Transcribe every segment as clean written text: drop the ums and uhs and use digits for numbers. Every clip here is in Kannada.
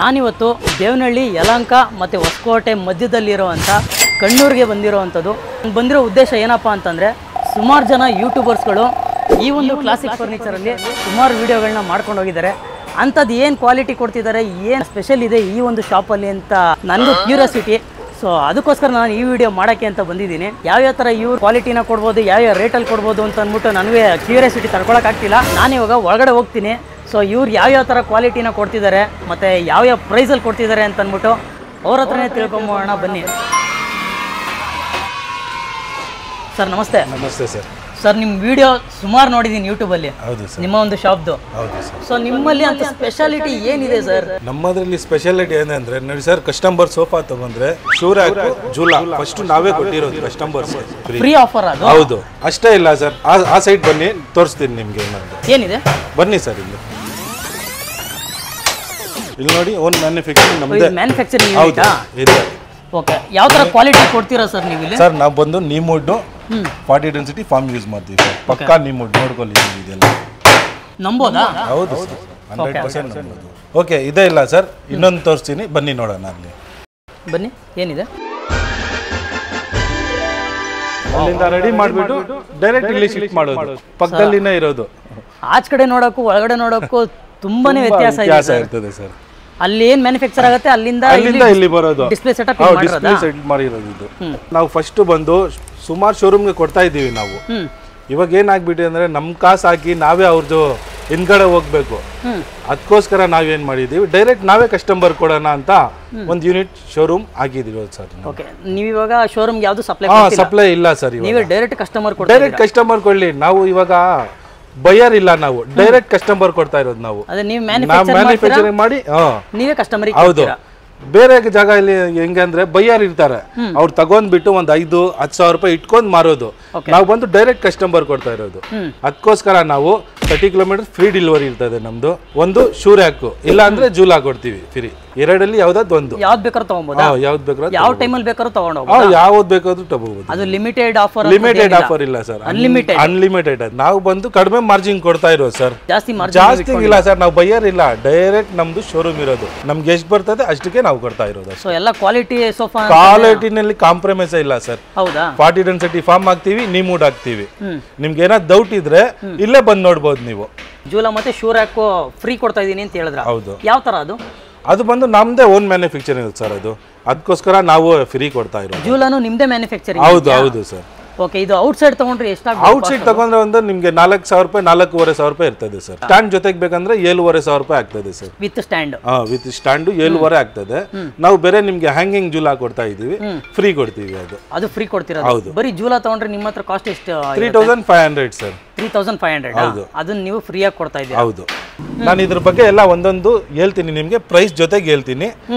ನಾನಿವತ್ತು ದೇವನಹಳ್ಳಿ ಯಲಹಂಕ ಮತ್ತು ಹೊಸಕೋಟೆ ಮಧ್ಯದಲ್ಲಿರುವಂಥ ಕಣ್ಣೂರಿಗೆ ಬಂದಿರೋವಂಥದ್ದು. ಬಂದಿರೋ ಉದ್ದೇಶ ಏನಪ್ಪ ಅಂತಂದರೆ, ಸುಮಾರು ಜನ ಯೂಟ್ಯೂಬರ್ಸ್ಗಳು ಈ ಒಂದು ಕ್ಲಾಸಿಕ್ ಫರ್ನಿಚರಲ್ಲಿ ಸುಮಾರು ವೀಡಿಯೋಗಳನ್ನ ಮಾಡ್ಕೊಂಡು ಹೋಗಿದ್ದಾರೆ. ಅಂಥದ್ದು ಏನು ಕ್ವಾಲಿಟಿ ಕೊಡ್ತಿದ್ದಾರೆ, ಏನು ಸ್ಪೆಷಲ್ ಇದೆ ಈ ಒಂದು ಶಾಪಲ್ಲಿ ಅಂತ ನನಗೂ ಕ್ಯೂರಿಯಾಸಿಟಿ. ಸೊ ಅದಕ್ಕೋಸ್ಕರ ನಾನು ಈ ವಿಡಿಯೋ ಮಾಡೋಕ್ಕೆ ಅಂತ ಬಂದಿದ್ದೀನಿ. ಯಾವ್ಯಾವ ಥರ ಇವ್ರು ಕ್ವಾಲಿಟಿನ ಕೊಡ್ಬೋದು, ಯಾವ್ಯಾವ ರೇಟಲ್ಲಿ ಕೊಡ್ಬೋದು ಅಂತ ಅಂದ್ಬಿಟ್ಟು ನನಗೆ ಕ್ಯೂರಿಯಾಸಿಟಿ ತಡ್ಕೊಳಕ್ಕಾಗ್ತಿಲ್ಲ. ನಾನಿವಾಗ ಒಳಗಡೆ ಹೋಗ್ತೀನಿ. ಸೊ ಇವ್ರು ಯಾವ್ಯಾವ ಥರ ಕ್ವಾಲಿಟಿನ ಕೊಡ್ತಿದ್ದಾರೆ ಮತ್ತು ಯಾವ್ಯಾವ ಪ್ರೈಸಲ್ಲಿ ಕೊಡ್ತಿದ್ದಾರೆ ಅಂತ ಅಂದ್ಬಿಟ್ಟು ಅವ್ರ ಹತ್ರನೇ ತಿಳ್ಕೊಂಬೋಣ ಬನ್ನಿ. ಸರ್ ನಮಸ್ತೆ. ನಮಸ್ತೆ ಸರ್. ಸರ್ ನಿಮ್ಮ ವಿಡಿಯೋ ಸುಮಾರು ನೋಡಿದ್ದೀನಿ ಯೂಟ್ಯೂಬಲ್ಲಿ. ಹೌದು ಸರ್. ನಿಮ್ಮ ಒಂದು ಶಾಪ್ದು. ಹೌದು ಸರ್. ಸೊ ನಿಮ್ಮಲ್ಲಿ ಅಂತ ಸ್ಪೆಷಾಲಿಟಿ ಏನಿದೆ ಸರ್? ನಮ್ಮದ್ರಲ್ಲಿ ಸ್ಪೆಷಾಲಿಟಿ ಏನಂದ್ರೆ ನೋಡಿ ಸರ್, ಕಸ್ಟಮರ್ ಸೋಫಾ ತಗೊಂಡ್ರೆ ಶೂರ್ ಜೂಲಾ ಫಸ್ಟ್ ನಾವೇ ಕೊಟ್ಟಿರೋದು ಕಸ್ಟಮರ್ಸ್ ಫ್ರೀ ಆಫರ್ ಅದು? ಹೌದು. ಅಷ್ಟೇ ಇಲ್ಲ ಸರ್, ಆ ಸೈಡ್ ಬನ್ನಿ ತೋರಿಸ್ತೀನಿ ನಿಮ್ಗೆ ಏನಿದೆ. ಬನ್ನಿ ಸರ್. ಇಲ್ಲಿ ನೋಡಿ, ಓನ್ ಮ್ಯಾನುಫ್ಯಾಕ್ಚರಿಂಗ್ ನಮ್ಮದೇ. ಮ್ಯಾನುಫ್ಯಾಕ್ಚರಿಂಗ್ ಇದೆ. ಓಕೆ. ಯಾವ ಥರ ಕ್ವಾಲಿಟಿ ಕೊಡ್ತೀರಾ ಸರ್ ನೀವು ಇಲ್ಲಿ? ಸರ್ ನಾವು ಬಂದು ನೀಮುಡ್ 40 ಡೆನ್ಸಿಟಿ ಫಾರ್ಮ್ ಯೂಸ್ ಮಾಡ್ತೀವಿ ಸರ್. ಪಕ್ಕಾ ನೀಮುಡ್ ನೋಡ್ಕೊಳ್ಳಿ ಇದೆಲ್ಲ. ನಂಬೋದಾ? ಹೌದು ಸರ್, 100% ನಂಬೋದು. ಓಕೆ, ಇದೇ ಇಲ್ಲ ಸರ್, ಇನ್ನೊಂದು ತೋರಿಸ್ತೀನಿ ಬನ್ನಿ ನೋಡೋಣ. ಅಲ್ಲಿ ಬನ್ನಿ, ಏನಿದೆ. ಅಲ್ಲಿಂದ ರೆಡಿ ಮಾಡಿಬಿಟ್ಟು ಡೈರೆಕ್ಟ್ ಇಲ್ಲಿ ಶಿಫ್ಟ್ ಮಾಡೋದು. ಪಕ್ಕದಲ್ಲಿನೇ ಇರೋದು. ಆಚೆ ಕಡೆ ನೋಡೋಕ್ಕೂ ಒಳಗಡೆ ನೋಡೋಕ್ಕೂ ತುಂಬಾನೇ ವ್ಯತ್ಯಾಸ ಇರ್ತದೆ ಸರ್. ಅಲ್ಲಿ ಏನ್ ಮ್ಯಾನುಫ್ಯಾಕ್ಚರ್ ಆಗುತ್ತೆ ಅಲ್ಲಿಂದ ಇಲ್ಲಿ ಬರೋದು. ಡಿಸ್ಪ್ಲೇ ಸೆಟಪ್ ಮಾಡಿರೋದು ಇದು. ನಾವು ಫಸ್ಟ್ ಬಂದು ಸುಮಾರು ಶೋರೂಮ್ಗೆ ಕೊಡ್ತಾ ಇದ್ದೀವಿ ನಾವು. ಇವಾಗ ಏನಾಗ್ಬಿಟ್ಟಿದೆ ಅಂದ್ರೆ ನಮ್ ಕಾಸು ಹಾಕಿ ನಾವೇ ಅವ್ರದ್ದು ಹಿಂದ್ಗಡೆ ಹೋಗ್ಬೇಕು. ಅದಕ್ಕೋಸ್ಕರ ನಾವೇನ್ ಮಾಡಿದೀವಿ, ಡೈರೆಕ್ಟ್ ನಾವೇ ಕಸ್ಟಮರ್ ಕೊಡೋಣ ಅಂತ ಒಂದು ಯೂನಿಟ್ ಶೋರೂಮ್ ಆಗಿದೀವಿ ಸರ್. ಓಕೆ. ನೀವು ಇವಾಗ ಶೋರೂಮ್ ಯಾವ್ದು ಸಪ್ಲೈ ಇಲ್ಲ ಸರ್. ನೀವೇ ಡೈರೆಕ್ಟ್ ಕಸ್ಟಮರ್ ಕೊಡ್ಲಿ. ನಾವು ಇವಾಗ ಬಯರ್ ಇಲ್ಲ, ನಾವು ಡೈರೆಕ್ಟ್ ಕಸ್ಟಮರ್ ಕೊಡ್ತಾ ಇರೋದು. ನಾವು ಮ್ಯಾನುಫ್ಯಾಕ್ಚರಿಂಗ್ ಮಾಡಿ ನೀವೇ ಕಸ್ಟಮರ್. ಹೌದು. ಬೇರೆ ಜಾಗ ಇಲ್ಲಿ ಹೆಂಗೆ ಅಂದ್ರೆ ಬಯ್ಯರ್ ಇರ್ತಾರೆ, ಅವ್ರು ತಗೊಂಡ್ಬಿಟ್ಟು ಒಂದ್ 5-10 ಸಾವಿರ ರೂಪಾಯಿ ಇಟ್ಕೊಂಡ್ ಮಾರೋದು. ನಾವು ಬಂದು ಡೈರೆಕ್ಟ್ ಕಸ್ಟಮರ್ ಕೊಡ್ತಾ ಇರೋದು. ಅದಕ್ಕೋಸ್ಕರ ನಾವು 30 ಕಿಲೋಮೀಟರ್ ಫ್ರೀ ಡೆಲಿವರಿ ಇರ್ತದೆ ನಮ್ದು. ಒಂದು ಶೂರ್ ಹಾಕು, ಇಲ್ಲ ಅಂದ್ರೆ ಜೂಲಾ ಕೊಡ್ತೀವಿ ಫ್ರೀ. ಎರಡಲ್ಲಿ ಯಾವ್ದಾದ್ರು ಒಂದು. ಯಾವ್ದು ಬೇಕಾದ್ರೂ ತಗೊಬಹುದು. ಯಾವ್ದು ಬೇಕಾದ್ರೂ ಯಾವ ಟೈಮಲ್ಲಿ ಬೇಕಾದ್ರೂ ತಗೊಂಡೋಗ್ಬೋದು. ಯಾವ್ದು ಬೇಕಾದ್ರೂ ತಗೋಬಹುದು. ಅದು ಲಿಮಿಟೆಡ್ ಆಫರ್ ಇಲ್ಲ ಸರ್, ಅನ್ಲಿಮಿಟೆಡ್. ನಾವು ಬಂದು ಕಡಿಮೆ ಮಾರ್ಜಿನ್ ಕೊಡ್ತಾ ಇರೋದು ಸರ್. ಜಾಸ್ತಿ ಇಲ್ಲ ಸರ್, ನಾವು ಬಯ್ಯರ್ ಇಲ್ಲ, ಡೈರೆಕ್ಟ್ ನಮ್ದು ಶೋರೂಮ್ ಇರೋದು. ನಮ್ಗೆ ಎಷ್ಟು ಬರ್ತದೆ ಅಷ್ಟಕ್ಕೆ ನಾವು ಕೊಡ್ತಾ ಇರೋದು. ಸೊ ಎಲ್ಲ ಕ್ವಾಲಿಟಿ ಸೋಫಾ, ಕ್ವಾಲಿಟಿನಲ್ಲಿ ಕಾಂಪ್ರಮೈಸ್ ಇಲ್ಲ ಸರ್. ಹೌದಾ? 40 ಡೆನ್ಸಿಟಿ ಫಾರ್ಮ್ ಹಾಕ್ತಿವಿ, ನೀಮುಡ್ ಹಾಕ್ತಿವಿ. ನಿಮ್ಗೆ ಏನಾದ್ರು ಡೌಟ್ ಇದ್ರೆ ಇಲ್ಲೇ ಬಂದು ನೋಡ್ಬೋದು ನೀವು. ಜೂಲಾ ಮತ್ತೆ ಶೂರ್ ಹಾಕೋ ಫ್ರೀ ಕೊಡ್ತಾ ಇದೀನಿ ಅಂತ ಹೇಳಿದ್ರ? ಹೌದು. ಯಾವ ತರ ಅದು? ಅದು ಬಂದು ನಮ್ದೇ ಓನ್ ಮ್ಯಾನುಫ್ಯಾಕ್ಚರಿಂಗ್ ಸರ್. ಅದು ಅದಕ್ಕೋಸ್ಕರ ನಾವು ಫ್ರೀ ಕೊಡ್ತಾ ಇರೋದು. ಜೂಲಾನು ನಿಮ್ದೇ ಮ್ಯಾನುಫ್ಯಾಕ್ಚರಿಂಗ್? ಹೌದು ಸರ್. ಓಕೆ. ಇದು ಔಟ್ ಸೈಡ್ ತಗೊಂಡ್ರೆ ಎಷ್ಟಾಗುತ್ತೆ? ಔಟ್ ಸೈಡ್ ತಗೊಂಡ್ರೆ ಒಂದು ನಿಮ್ಗೆ 4,000 ರೂಪಾಯಿ 4,500 ರೂಪಾಯಿ ಇರ್ತದೆ ಸರ್. ಸ್ಟ್ಯಾಂಡ್ ಜೊತೆಗೆ ಬೇಕಂದ್ರೆ 7,500 ರೂಪಾಯಿ ಆಗ್ತದೆ sir. With stand? With stand 7,500 ಆಗ್ತದೆ. ನಾವು ಬೇರೆ ನಿಮ್ಗೆ ಹ್ಯಾಂಗಿಂಗ್ ಜೂಲಾ ಕೊಡ್ತಾ ಇದೀವಿ, ಫ್ರೀ ಕೊಡ್ತೀವಿ. ಅದು ಫ್ರೀ ಕೊಡ್ತೀರಾ? ಹೌದು. ಬರೀ ಜೂಲಾ ತಗೊಂಡ್ರೆ ನಿಮ್ಮ ಹತ್ರ ಕಾಸ್ಟ್ ಎಷ್ಟು? 3,500 ಸರ್. 3,500. ಅದನ್ನ ನೀವು ಫ್ರೀ ಆಗಿ ಕೊಡ್ತಾ ಇದ್ದೀರಾ? ಹೌದು. ನಾನು ಇದ್ರ ಬಗ್ಗೆ ಎಲ್ಲ ಒಂದೊಂದು ಹೇಳ್ತೀನಿ ನಿಮ್ಗೆ, ಪ್ರೈಸ್ ಜೊತೆಗೆ ಹೇಳ್ತೀನಿ.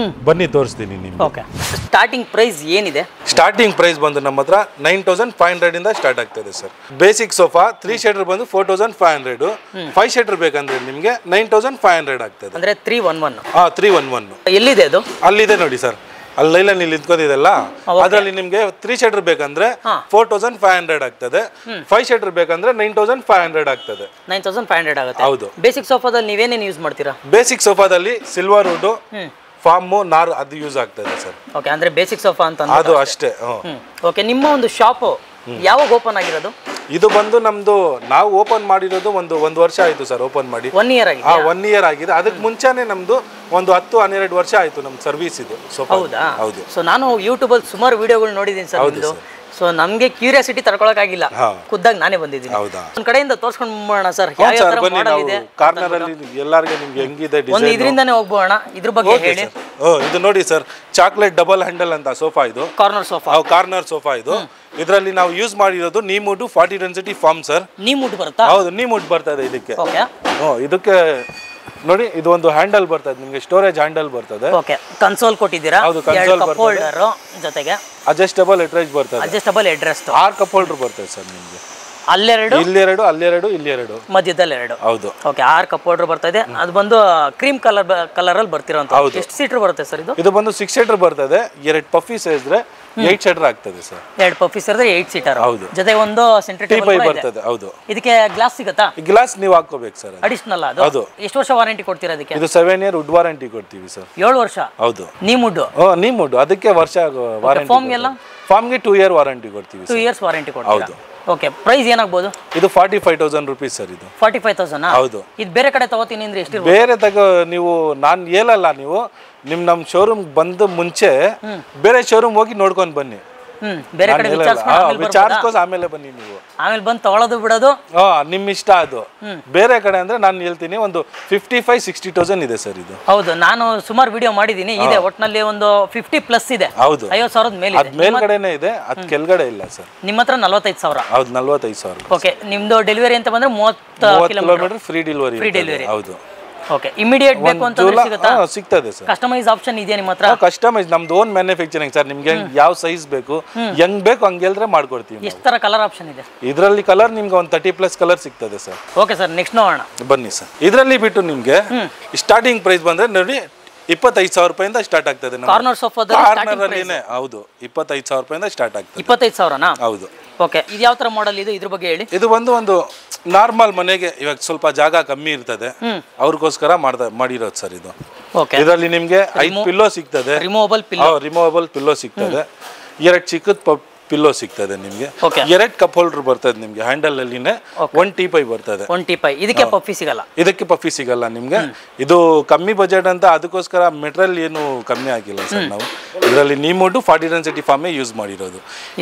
ಬನ್ನಿ ತೋರಿಸ್ತೀನಿ ನಿಮ್ಗೆ. ಓಕೆ. ಸ್ಟಾರ್ಟಿಂಗ್ ಪ್ರೈಸ್ ಏನಿದೆ? ಸ್ಟಾರ್ಟಿಂಗ್ ಪ್ರೈಸ್ ಬಂದು ನಮ್ಮ ಹತ್ರ 9,500 ಇಂದ ಸ್ಟಾರ್ಟ್ ಆಗ್ತದೆ ಸರ್. ಬೇಸಿಕ್ ಸೋಫಾ 3 ಶೇಟರ್ ಬಂದು 4,500. 5 ಶೇಟರ್ ಬೇಕಂದ್ರೆ ನಿಮ್ಗೆ 9,500 ಆಗ್ತದೆ. ಅಂದ್ರೆ 311. 311. ಎಲ್ಲಿದೆ ಅದು? ಅಲ್ಲಿದೆ ನೋಡಿ ಸರ್, ಅಲ್ಲಿ ಲೈಲಲ್ಲಿ ನಿಂತ್ಕೊಂಡಿದೆಲ್ಲ. ಅದರಲ್ಲಿ ನಿಮ್ಗೆ 3 ಶೇಟರ್ ಬೇಕಂದ್ರೆ 4,500 ಆಗ್ತದೆ. 5 ಶೇಟರ್ ಬೇಕಂದ್ರೆ 9,500 ಆಗ್ತದೆ. 9,500 ಆಗುತ್ತೆ. ಹೌದು. ಬೇಸಿಕ್ ಸೋಫಾದಲ್ಲಿ ನೀವೇನೇನು ಯೂಸ್ ಮಾಡ್ತೀರಾ? ಬೇಸಿಕ್ ಸೋಫಾದಲ್ಲಿ ಸಿಲ್ವರ್ ವುಡ್, ಫಾರ್ಮ್, ನಾರ್ ಅದು ಯೂಸ್ ಆಗ್ತದೆ ಸರ್. ಓಕೆ. ಅಂದ್ರೆ ಬೇಸಿಕ್ ಸೋಫಾ ಅಂತ ಅದು ಅಷ್ಟೇ. ಓಕೆ. ನಿಮ್ಮ ಒಂದು ಶಾಪ್ ಯಾವಾಗ ಓಪನ್ ಆಗಿರೋದು? ಇದು ಬಂದು ನಮ್ದು ನಾವು ಓಪನ್ ಮಾಡಿರೋದು ಒಂದು ವರ್ಷ ಆಯ್ತು ಸರ್. ಓಪನ್ ಮಾಡಿ 1 ಇಯರ್ ಆಗಿದೆ. 1 ಇಯರ್ ಆಗಿದೆ. ಅದಕ್ಕೆ ಮುಂಚೆನೆ ನಮ್ದು ಒಂದು 10-12 ವರ್ಷ ಆಯ್ತು ನಮ್ ಸರ್ವಿಸ್ ಇದು. ಹೌದಾ? ಹೌದು. ಸೊ ನಾನು ಯೂಟ್ಯೂಬ್ ಅಲ್ಲಿ ಸುಮಾರು ವಿಡಿಯೋಗಳು ನೋಡಿದ್ದೀನಿ ಸರ್ ನಿಮ್ದು. ಸೊ ನಮ್ಗೆ ಕ್ಯೂರಿಯಾಸಿಟಿ ತಡ್ಕೊಳಕ್ಕಾಗಿಲ್ಲ, ಖುದ್ದಾಗಿ ನಾನೇ ಬಂದಿದ್ದೀನಿ. ಒಂದ್ ಕಡೆಯಿಂದ ತೋರ್ಸ್ಕೊಂಡು ಹೋಗೋಣ ಸರ್. ಕಾರ್ನರ್ ಅಲ್ಲಿ ಎಲ್ಲರಿಗೆ ನಿಮ್ಗೆ ಹೆಂಗಿದೆ ಡಿಸೈನ್, ಒಂದು ಇದರಿಂದಾನೇ ಹೋಗ್ಬೋಣ. ಇದ್ರ ಬಗ್ಗೆ ಹೇಳಿ. ಇದು ನೋಡಿ ಸರ್, ಚಾಕ್ಲೇಟ್ ಡಬಲ್ ಹ್ಯಾಂಡಲ್ ಅಂತ ಸೋಫಾ ಇದು. ಕಾರ್ನರ್ ಸೋಫಾ ಇದು. ಇದರಲ್ಲಿ ನಾವು ಯೂಸ್ ಮಾಡಿರೋದು ನೀಮುಡ್ 40 ಡೆನ್ಸಿಟಿ ಫಾರ್ಮ್ ಸರ್. ನೀಮುಡ್ ಬರುತ್ತಾ? ಹೌದು, ನೀಮುಡ್ ಬರ್ತದೆ ಇದಕ್ಕೆ. ಇದಕ್ಕೆ ನೋಡಿ, ಇದು ಒಂದು ಹ್ಯಾಂಡಲ್ ಬರ್ತದೆ ನಿಮಗೆ, ಸ್ಟೋರೇಜ್ ಹ್ಯಾಂಡಲ್ ಬರ್ತದೆ. ಓಕೆ. ಕನ್ಸೋಲ್ ಕೊಟ್ಟಿದ್ದೀರಾ? ಹೌದು, ಕನ್ಸೋಲ್ ಕಪ್ ಹೋಲ್ಡರ್ ಜೊತೆಗೆ ಅಡ್ಜಸ್ಟಬಲ್ ಹೆಡ್ ರೆಸ್ಟ್ ಬರ್ತದೆ. 6 ಕಪ್ ಹೋಲ್ಡರ್ ಬರ್ತದೆ ಸರ್ ನಿಮಗೆ. ಅಲ್ಲೆರಡು, ಇಲ್ಲೆರಡು, ಅಲ್ಲೆರಡು, ಇಲ್ಲೆರಡು, ಮಧ್ಯದಲ್ಲಿ 2. ಹೌದು. ಓಕೆ, 6 ಕಪ್ ಹೋಲ್ಡರ್ ಬರ್ತಾ ಇದೆ. ಅದು ಬಂದು ಕ್ರೀಮ್ ಕಲರ್ ಅಲ್ಲಿ ಬರ್ತಿರೋಂತ. ಎಷ್ಟು ಸೀಟರ್ ಬರುತ್ತೆ ಸರ್ ಇದು? ಇದು ಬಂದು 6 ಸೀಟರ್ ಬರ್ತದೆ. 2 ಪಫಿ ಸೇರಿದ್ರೆ 8 ಸೀಟರ್ ಆಗ್ತದೆ ಸರ್. 2 ಪಫಿ ಸೇರಿದ್ರೆ 8 ಸೀಟರ್. ಹೌದು. ಜೊತೆ ಒಂದು ಸೆಂಟರ್ ಟೇಬಲ್ ಬರ್ತದೆ. ಹೌದು. ಇದಕ್ಕೆ ಗ್ಲಾಸ್ ಸಿಗುತ್ತಾ? ಗ್ಲಾಸ್ ನೀವು ಹಾಕೋಬೇಕು ಸರ್, ಅಡಿಷನಲ್. ಅದು ಎಷ್ಟು ವರ್ಷ ವಾರಂಟಿ ಕೊಡ್ತೀರಾ ಇದಕ್ಕೆ? ಇದು 7 ಇಯರ್ ವುಡ್ ವಾರಂಟಿ ಕೊಡ್ತೀವಿ ಸರ್. 7 ವರ್ಷ? ಹೌದು. ನೀಮ್ ವುಡ್? ನೀಮ್ ವುಡ್, ಅದಕ್ಕೆ ವರ್ಷ ವಾರಂಟಿ. ಫಾರ್ಮ್ ಎಲ್ಲ? ಫಾರ್ಮ್ಗೆ 2 ಇಯರ್ ವಾರಂಟಿ ಕೊಡ್ತೀವಿ. 2 ಇಯರ್ಸ್ ವಾರಂಟಿ ಕೊಡ್ತೀರಾ? ಹೌದು. ಓಕೆ, ಪ್ರೈಸ್ ಏನಾಗಬಹುದು? ಇದು 45,000 ರೂಪೀಸ್ ಸರ್. ಇದು 45,000? ಹೌದು. ಇದು ಬೇರೆ ಕಡೆ ತಗೋತೀನಿ ಅಂದ್ರೆ ಎಷ್ಟು? ಬೇರೆ ನೀವು ನಾನು ಹೇಳಲ್ಲ, ನೀವು ನಮ್ಮ ಶೋರೂಮ್ ಬಂದು ಮುಂಚೆ ಬೇರೆ ಶೋರೂಮ್ ಹೋಗಿ ನೋಡ್ಕೊಂಡು ಬನ್ನಿ. ಬೇರೆ ಕಡೆ ವಿಚಾರಿಸ್ಕೋಸ್ ಆಮೇಲೆ ಬನ್ನಿ. ನೀವು ಆಮೇಲೆ ಬಂದು ತಗೊಳ್ಳೋದು ಬಿಡೋದು ನಿಮ್ ಇಷ್ಟ. ಅದು ಬೇರೆ ಕಡೆ ಅಂದ್ರೆ ನಾನು ಹೇಳ್ತೀನಿ ಒಂದು 55,000-60,000 ಇದೆ ಸರ್ ಇದು. ಹೌದು, ನಾನು ಸುಮಾರು ವಿಡಿಯೋ ಮಾಡಿದೀನಿ. ಇದೆ ಒಟ್ನಲ್ಲಿ ಒಂದು 50+ ಇದೆ. ಹೌದು, 50,000 ಮೇಲೆ. ಅದ್ ಮೇಲ್ಗಡೆನೆ ಇದೆ, ಅದ್ ಕೆಳಗಡೆ ಇಲ್ಲ ಸರ್. ನಿಮ್ಮ ಹತ್ರ 45,000? ಹೌದು, 45,000. ಓಕೆ, ನಿಮ್ದು ಡೆಲಿವರಿ ಅಂತ ಬಂದ್ರೆ 30 ಕಿಲೋಮೀಟರ್ ಫ್ರೀ ಡೆಲಿವರಿ. ಹೌದು. ಓಕೆ, ಇಮಿಡಿಯೇಟ್ ಬೇಕು ಅಂತಂದ್ರೆ ಸಿಗುತ್ತಾ? ಸಿಗ್ತದೆ ಸರ್. ಕಸ್ಟಮೈಸ್ ಆಪ್ಷನ್ ಇದೆಯಾ ನಿಮ್ಮ ಹತ್ರ? ಕಸ್ಟಮೈಸ್ ನಮ್ದು ಓನ್ ಮ್ಯಾನುಫ್ಯಾಕ್ಚರಿಂಗ್ ಸರ್. ನಿಮ್ಗೆ ಯಾವ ಸೈಜ್ ಬೇಕು, ಹೆಂಗ್ ಬೇಕು ಹಂಗೆ ಹೇಳಿದ್ರೆ ಮಾಡ್ಕೊಡ್ತೀವಿ. ಎಷ್ಟು ತರ ಕಲರ್ ಆಪ್ಷನ್ ಇದೆ ಇದರಲ್ಲಿ? ಕಲರ್ ನಿಮ್ಗೆ ಒಂದು 30+ ಕಲರ್ ಸಿಗ್ತದೆ ಸರ್. ಓಕೆ ಸರ್, ನೆಕ್ಸ್ಟ್ ನೋಡೋಣ ಬನ್ನಿ ಸರ್. ಇದರಲ್ಲಿ ಬಿಟ್ಟು ನಿಮ್ಗೆ ಸ್ಟಾರ್ಟಿಂಗ್ ಪ್ರೈಸ್ ಬಂದ್ರೆ ನೋಡಿ 25,000 ರೂಪಾಯಿಂದ ಸ್ಟಾರ್ಟ್ ಆಗ್ತದೆ. ಕಾರ್ನರ್ ಸೋಫಾದ ಕಾರ್ನರ್ ಹೌದು, 25,000 ರೂಪಾಯಿಂದ ಸ್ಟಾರ್ಟ್ ಆಗ್ತದೆ. 25,000ನಾ? ಹೌದು. ಓಕೆ, ಇದು ಯಾವ ತರ ಮಾಡೆಲ್ ಇದು? ಇದ್ರ ಬಗ್ಗೆ ಹೇಳಿ. ಇದು ಒಂದು ನಾರ್ಮಲ್ ಮನೆಗೆ ಇವಾಗ ಸ್ವಲ್ಪ ಜಾಗ ಕಮ್ಮಿ ಇರ್ತದೆ, ಅವ್ರಿಗೋಸ್ಕರ ಮಾಡಿರೋದು ಸರ್ ಇದು. ಇದರಲ್ಲಿ ನಿಮ್ಗೆ 5 ಪಿಲ್ಲೋ ಸಿಗ್ತದೆ. ರಿಮೂವಬಲ್ ಪಿಲ್ಲೋ ಸಿಗ್ತದೆ. 2 ಚಿಕ್ಕದ ಪಿಲ್ಲೋ ಸಿಗ್ತದೆ ನಿಮ್ಗೆ. 2 ಕಪ್ ಹೋಲ್ಡರ್ ಬರ್ತದೆ ನಿಮ್ಗೆ. ಹ್ಯಾಂಡಲ್ ಅಲ್ಲಿನೇ 1 ಟೀಪೈ ಬರ್ತದೆ. 1 ಟೀಪೈ. ಇದಕ್ಕೆ ಪಫಿ ಸಿಗಲ್ಲ? ಇದಕ್ಕೆ ಪಫಿ ಸಿಗಲ್ಲ ನಿಮ್ಗೆ. ಇದು ಕಮ್ಮಿ ಬಜೆಟ್ ಅಂತ ಅದಕ್ಕೋಸ್ಕರ ಮೆಟೀರಿಯಲ್ ಏನು ಕಮ್ಮಿ ಆಗಿಲ್ಲ ಸರ್. ನಾವು ಇದರಲ್ಲಿ neem wood 40 density foam use ಮಾಡಿರೋದು.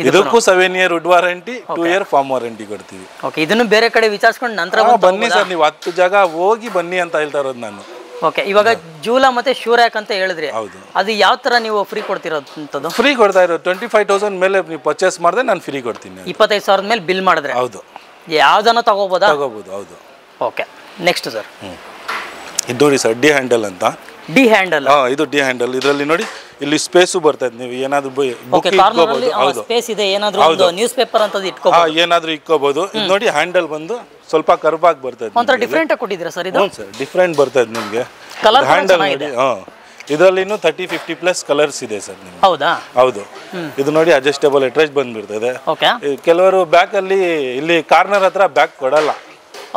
ಇದಕ್ಕೂ 7 year wood warranty, 2 year foam warranty ಕೊಡ್ತೀವಿ. ಓಕೆ, ಇದನ್ನು ಬೇರೆ ಕಡೆ ವಿಚಾರಿಸ್ಕೊಂಡು ನಂತರ ಬನ್ನಿ ಸರ್. ನೀವು 10 ಜಾಗ ಹೋಗಿ ಬನ್ನಿ ಅಂತ ಹೇಳ್ತಾ ಇರೋದು ನಾನು. ಓಕೆ, ಇವಾಗ ಜೂಲಾ ಮತ್ತೆ ಶ್ಯೂರ್ಯಾಕ್ ಅಂತ ಹೇಳಿದ್ರಿ. ಅದು ಯಾವ ತರ ನೀವು ಫ್ರೀ ಕೊಡ್ತಿರೋದು? ಫ್ರೀ ಕೊಡ್ತಾ ಇರೋದು 25,000 ಮೇಲೆ ನೀವು ಪರ್ಚೇಸ್ ಮಾಡಿದ್ರೆ ನಾನು ಫ್ರೀ ಕೊಡ್ತೀನಿ. 25,000 ಮೇಲೆ ಬಿಲ್ ಮಾಡಿದ್ರೆ? ಹೌದು. ಯಾವ್ದನ್ನ ತಗೋಬಹುದು? ಹೌದು. Okay, next sir. ಇದು ನೋಡಿ ಸರ್, ಡಿ ಹ್ಯಾಂಡಲ್ ಅಂತ. D handle? ಇದು ಡಿ ಹ್ಯಾಂಡಲ್. ಇದರಲ್ಲಿ ನೋಡಿ ಇಲ್ಲಿ ಸ್ಪೇಸ್ ಬರ್ತದೆ. ನೀವು ಏನಾದ್ರು ಸ್ಪೇಸ್ ಇದೆ, ಏನಾದ್ರು ಒಂದು ನ್ಯೂಸ್ ಪೇಪರ್ ಅಂತ ಇಟ್ಕೋಬಹುದು, ಏನಾದ್ರು ಇಟ್ಕೋಬಹುದು. ಇದು ನೋಡಿ ಹ್ಯಾಂಡಲ್ ಬಂದು ಸ್ವಲ್ಪ ಕರ್ವ್ ಆಗಿ ಬರ್ತದೆ. ಒಂಥರ ಡಿಫರೆಂಟ್ ಆಗಿ ಕೊಟ್ಟಿದ್ದೀರಾ ಸರ್ ಇದು? ಸರ್, ಡಿಫರೆಂಟ್ ಬರ್ತದೆ ನಿಮಗೆ. ಕಲರ್ ಹ್ಯಾಂಡಲ್ ನೋಡಿ. ಇದರಲ್ಲಿ 30-50+ ಕಲರ್ಸ್ ಇದೆ ಸರ್ ನಿಮ್ಗೆ. ಹೌದಾ? ಹೌದು. ಇದು ನೋಡಿ ಅಡ್ಜಸ್ಟೇಬಲ್ ಅಟ್ರಾಚ್ ಬಂದ್ಬಿಡ್ತದೆ. ಕೆಲವರು ಬ್ಯಾಕ್ ಅಲ್ಲಿ ಇಲ್ಲಿ ಕಾರ್ನರ್ ಹತ್ರ ಬ್ಯಾಕ್ ಕೊಡಲ್ಲ.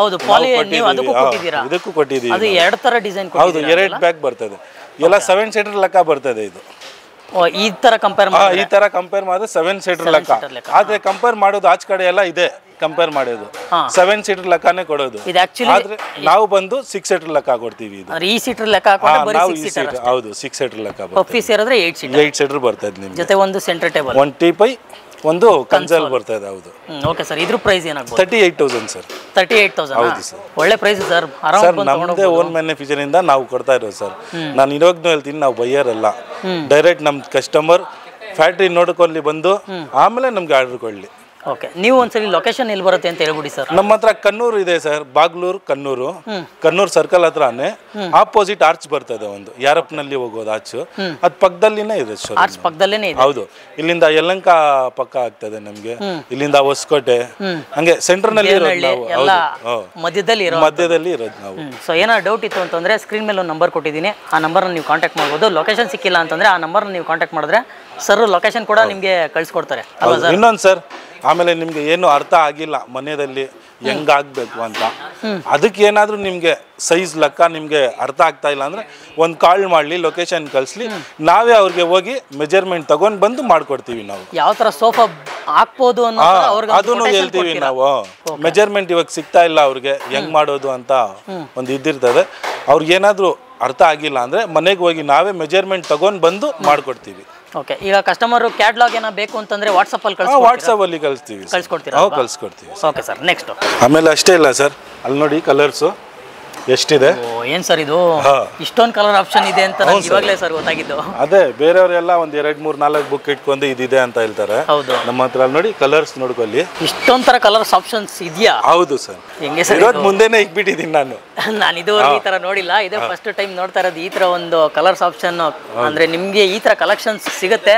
ಹೌದು, ಪಾಲಿ ನೀವು ಅದಕ್ಕೂ ಕೊಟ್ಟಿದ್ದೀರಾ? ಇದಕ್ಕೂ ಕೊಟ್ಟಿದ್ದೀವಿ. ಅದು 2 ತರ ಡಿಸೈನ್ ಕೊಟ್ಟಿದ್ದೀರಾ? ಹೌದು, 2 ಬ್ಯಾಕ್ ಬರ್ತದೆ. ಎಲ್ಲ 7 ಸೀಟರ್ ಲೆಕ್ಕ ಬರ್ತದೆ ಇದು. ಈ ತರ ಕಂಪೇರ್ ಮಾಡಿದ್ರೆ 7 ಸೀಟರ್ ಲೆಕ್ಕ. ಆದ್ರೆ ಕಂಪೇರ್ ಮಾಡೋದು ಆಚ ಕಡೆ ಎಲ್ಲ ಇದೆ. ಕಂಪೇರ್ ಮಾಡೋದು 7 ಸೀಟರ್ ಲೆಕ್ಕನೇ ಕೊಡೋದು. ಆದ್ರೆ ನಾವು ಬಂದು 6 ಸೀಟರ್ ಲೆಕ್ಕ ಕೊಡ್ತೀವಿ. ಈ ಸೀಟರ್ ಲೆಕ್ಕ ಹಾಕೊಂಡ್ರೆ ಬರೀ 6 ಸೀಟರ್. ಹೌದು, 6 ಸೀಟರ್ ಲೆಕ್ಕ ಬರ್ತದೆ. ಪಫಿ ಸೇರಿದ್ರೆ 8 ಸೀಟರ್ ಬರ್ತದೆ ನಿಮಗೆ. ಜೊತೆ ಒಂದು ಸೆಂಟರ್ ಟೇಬಲ್, 1 ಟೀಪೈ, ಒಂದು ಕನ್ಸೋಲ್ ಬರ್ತದೆ. ಹೌದು. ಓಕೆ ಸರ್, ಇದ್ರ ಪ್ರೈಸ್ ಏನಾಗುತ್ತೆ? 38,000 ಸರ್. 38,000? ಹೌದು ಸರ್. ಒಳ್ಳೆ ಪ್ರೈಸ್ ಸರ್. ಸರ್, ನಮ್ಮದೇ ಓನ್ ಮ್ಯಾನುಫ್ಯಾಕ್ಚರಿಂಗ್ ಇಂದ ನಾವು ಕೊಡ್ತಾ ಇರೋದು ಸರ್. ನಾನು ಇರೋಗ್ನೂ ಹೇಳ್ತೀನಿ, ನಾವು ಬೈಯರ್ ಅಲ್ಲ. ಡೈರೆಕ್ಟ್ ನಮ್ಮ ಕಸ್ಟಮರ್ ಫ್ಯಾಕ್ಟ್ರಿ ನೋಡ್ಕೊಳ್ಳಿ ಬಂದು ಆಮೇಲೆ ನಮ್ಗೆ ಆರ್ಡರ್ ಕೊಡ್ಲಿ. ಓಕೆ, ನೀವು ಒಂದ್ಸಲಿ ಲೊಕೇಶನ್ ಎಲ್ಲಿ ಬರುತ್ತೆ ಅಂತ ಹೇಳ್ಬಿಡಿ ಸರ್. ನಮ್ಮ ಹತ್ರ ಕಣ್ಣೂರು ಇದೆ ಸರ್. ಬಾಗ್ಲೂರು ಕಣ್ಣೂರು ಸರ್ಕಲ್ ಹತ್ರನೇ ಆಪೋಸಿಟ್ ಆರ್ಚ್ ಬರ್ತದೆ. ಒಂದು ಯಾರಪ್ನಲ್ಲಿ ಹೋಗೋದು ಆರ್ಚ್, ಅದ್ ಪಕ್ಕದಲ್ಲಿನೇ ಇದೆ. ಆರ್ಚ್ ಪಕ್ಕದಲ್ಲೇನೆ ಇದೆ? ಹೌದು. ಇಲ್ಲಿಂದ ಯಲಹಂಕ ಪಕ್ಕ ಆಗ್ತದೆ ನಮ್ಗೆ. ಇಲ್ಲಿಂದ ಹೊಸಕೋಟೆ, ಹಂಗೆ ಸೆಂಟರ್ ನಲ್ಲಿ ಮಧ್ಯದಲ್ಲಿ ಇರೋದು ನಾವು. ಸೊ ಏನಾದ್ರು ಡೌಟ್ ಇತ್ತು ಅಂತಂದ್ರೆ ಸ್ಕ್ರೀನ್ ಮೇಲೆ ಒಂದು ನಂಬರ್ ಕೊಟ್ಟಿದ್ದೀನಿ, ಆ ನಂಬರ್ ನೀವು ಕಾಂಟ್ಯಾಕ್ಟ್ ಮಾಡ್ಬೋದು. ಲೊಕೇಶನ್ ಸಿಕ್ಕಿಲ್ಲ ಅಂತಂದ್ರೆ ಆ ನಂಬರ್ ನೀವು ಕಾಂಟ್ಯಾಕ್ಟ್ ಮಾಡಿದ್ರೆ ಸರ್ ಲೊಕೇಶನ್ ಕೂಡ ನಿಮ್ಗೆ ಕಳ್ಸಿಕೊಡ್ತಾರೆ. ಇನ್ನೊಂದು ಸರ್, ಆಮೇಲೆ ನಿಮ್ಗೆ ಏನು ಅರ್ಥ ಆಗಿಲ್ಲ ಮನೆಯಲ್ಲಿ ಹೆಂಗಾಗಬೇಕು ಅಂತ, ಅದಕ್ಕೆ ಏನಾದರೂ ನಿಮಗೆ ಸೈಜ್ ಲೆಕ್ಕ ನಿಮಗೆ ಅರ್ಥ ಆಗ್ತಾ ಇಲ್ಲ ಅಂದರೆ ಒಂದು ಕಾಲ್ ಮಾಡಲಿ, ಲೊಕೇಶನ್ ಕಳಿಸ್ಲಿ, ನಾವೇ ಅವ್ರಿಗೆ ಹೋಗಿ ಮೆಜರ್ಮೆಂಟ್ ತಗೊಂಡು ಬಂದು ಮಾಡ್ಕೊಡ್ತೀವಿ. ನಾವು ಯಾವ ಥರ ಸೋಫಾ ಹಾಕ್ಬೋದು ಅದನ್ನು ಹೇಳ್ತೀವಿ ನಾವು. ಮೆಜರ್ಮೆಂಟ್ ಇವಾಗ ಸಿಗ್ತಾ ಇಲ್ಲ ಅವ್ರಿಗೆ, ಹೆಂಗ್ ಮಾಡೋದು ಅಂತ ಒಂದು ಇದ್ದಿರ್ತದೆ. ಅವ್ರಿಗೇನಾದರೂ ಅರ್ಥ ಆಗಿಲ್ಲ ಅಂದರೆ ಮನೆಗೆ ಹೋಗಿ ನಾವೇ ಮೆಜರ್ಮೆಂಟ್ ತಗೊಂಡು ಬಂದು ಮಾಡ್ಕೊಡ್ತೀವಿ. ಓಕೆ, ಈಗ ಕಸ್ಟಮರ್ ಕ್ಯಾಟ್ಲಾಗ್ ಏನೋ ಬೇಕು ಅಂತಂದ್ರೆ ವಾಟ್ಸಪ್ ಅಲ್ಲಿ ಕಳಿಸ್ತೀವಿ. ಕಳಿಸ್ಕೊಡ್ತೀವಿ. Okay sir, next. ಆಮೇಲೆ ಅಷ್ಟೇ ಇಲ್ಲ ಸರ್, ಅಲ್ಲಿ ನೋಡಿ ಕಲರ್ಸು ಎಷ್ಟಿದೆ. ಏನ್ ಸರ್ ಇದು ಇಷ್ಟೊಂದು ಕಲರ್ ಆಪ್ಷನ್ ಇದೆ ಅಂತ ಇವಾಗಲೇ ಸರ್ ಗೊತ್ತಾಗಿದ್ದು. ಅದೇ ಬೇರೆಯವರೆಲ್ಲ ಒಂದ್ 2-3-4 ಬುಕ್ ಇಟ್ಕೊಂಡು ಇದಿದೆ ಅಂತ ಹೇಳ್ತಾರೆ. ಹೌದು, ನಮ್ಮ ಹತ್ರ ನೋಡಿ ಕಲರ್ಸ್ ನೋಡ್ಕೊಳ್ಳಿ. ಇಷ್ಟೊಂದ್ ತರ ಕಲರ್ಸ್ ಆಪ್ಷನ್ಸ್ ಇದೆಯಾ? ಹೌದು ಸರ್. ಹೆಂಗೆ ಸರ್, ಮುಂದೆನೆ ಇಕ್ಬಿಟ್ಟಿದ್ದೀನಿ ನಾನು ಇದುವರೆಗೆ ಈ ತರ ನೋಡಿಲ್ಲ. ಇದೇ ಫಸ್ಟ್ ಟೈಮ್ ನೋಡ್ತಾ ಇರೋದು ಈ ತರ ಒಂದು ಕಲರ್ಸ್ ಆಪ್ಷನ್. ಅಂದ್ರೆ ನಿಮ್ಗೆ ಈ ತರ ಕಲೆಕ್ಷನ್ಸ್ ಸಿಗುತ್ತೆ,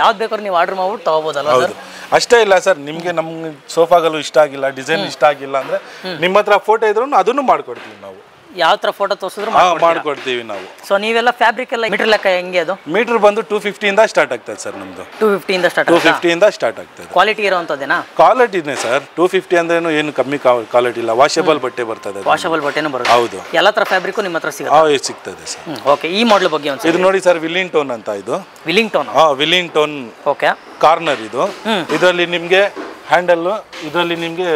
ಯಾವ್ದು ಬೇಕಾದ್ರೂ ನೀವು ಆರ್ಡರ್ ಮಾಡ್ಬಿಟ್ಟು ತಗೋಬೋದಲ್ಲ ಸರ್? ಅಷ್ಟೇ ಇಲ್ಲ ಸರ್, ನಿಮ್ಗೆ ನಮ್ಗೆ ಸೋಫಾಗಳು ಇಷ್ಟ ಆಗಿಲ್ಲ, ಡಿಸೈನ್ ಇಷ್ಟ ಆಗಿಲ್ಲ ಅಂದ್ರೆ ನಿಮ್ಮ ಹತ್ರ ಫೋಟೋ ಇದ್ರೂ ಅದನ್ನು ಮಾಡ್ಕೊಡ್ತೀವಿ ನಾವು. ಯಾವ ತರ ಫೋಟೋ ತೋರಿಸಿದ್ರು ಮಾಡ್ಕೊಡ್ತೀವಿ ನಾವು. ಸೊ ನೀವೆಲ್ಲ ಫ್ಯಾಬ್ರಿಕ್ ಎಲ್ಲ ಮೀಟರ್ ಲೆಕ್ಕ ಹೆಂಗೆ ಅದು? ಮೀಟರ್ ಬಂದು 250 ಇಂದ ಸ್ಟಾರ್ಟ್ ಆಗ್ತದೆ ಸರ್ ನಮ್ದು. 250 ಇಂದ ಸ್ಟಾರ್ಟ್ 250 ಇಂದ ಸ್ಟಾರ್ಟ್ ಆಗ್ತದೆ. ಕ್ವಾಲಿಟಿ ಇರೋಂಥದ್ದೇನಾ? ಕ್ವಾಲಿಟಿನೇ ಸರ್. 250 ಅಂದ್ರೇನು ಏನು ಕಮ್ಮಿ ಕ್ವಾಲಿಟಿ ಇಲ್ಲ, ವಾಷಬಲ್ ಬಟ್ಟೆ ಬರ್ತದೆ. ವಾಷಬಲ್ ಬಟ್ಟೆನೂ ಬರುತ್ತೆ. ಹೌದು. ಎಲ್ಲ ತರ ಫ್ಯಾಬ್ರಿಕ್ ನಿಮ್ಮ ಹತ್ರ ಸಿಗುತ್ತೆ? ಸಿಗ್ತದೆ ಸರ್. ಓಕೆ, ಈ ಮಾಡೆಲ್ ಬಗ್ಗೆ ಒಂದು ಇದು ನೋಡಿ ಸರ್, ವಿಲ್ಲಿಂಗ್ ಟೋನ್ ಅಂತ. ಇದು willing tone. Willing tone. Okay. Corner ಇದು. ಇದರಲ್ಲಿ ನಿಮ್ಗೆ ಹ್ಯಾಂಡಲ್, ಇದರಲ್ಲಿ ನಿಮ್ಗೆ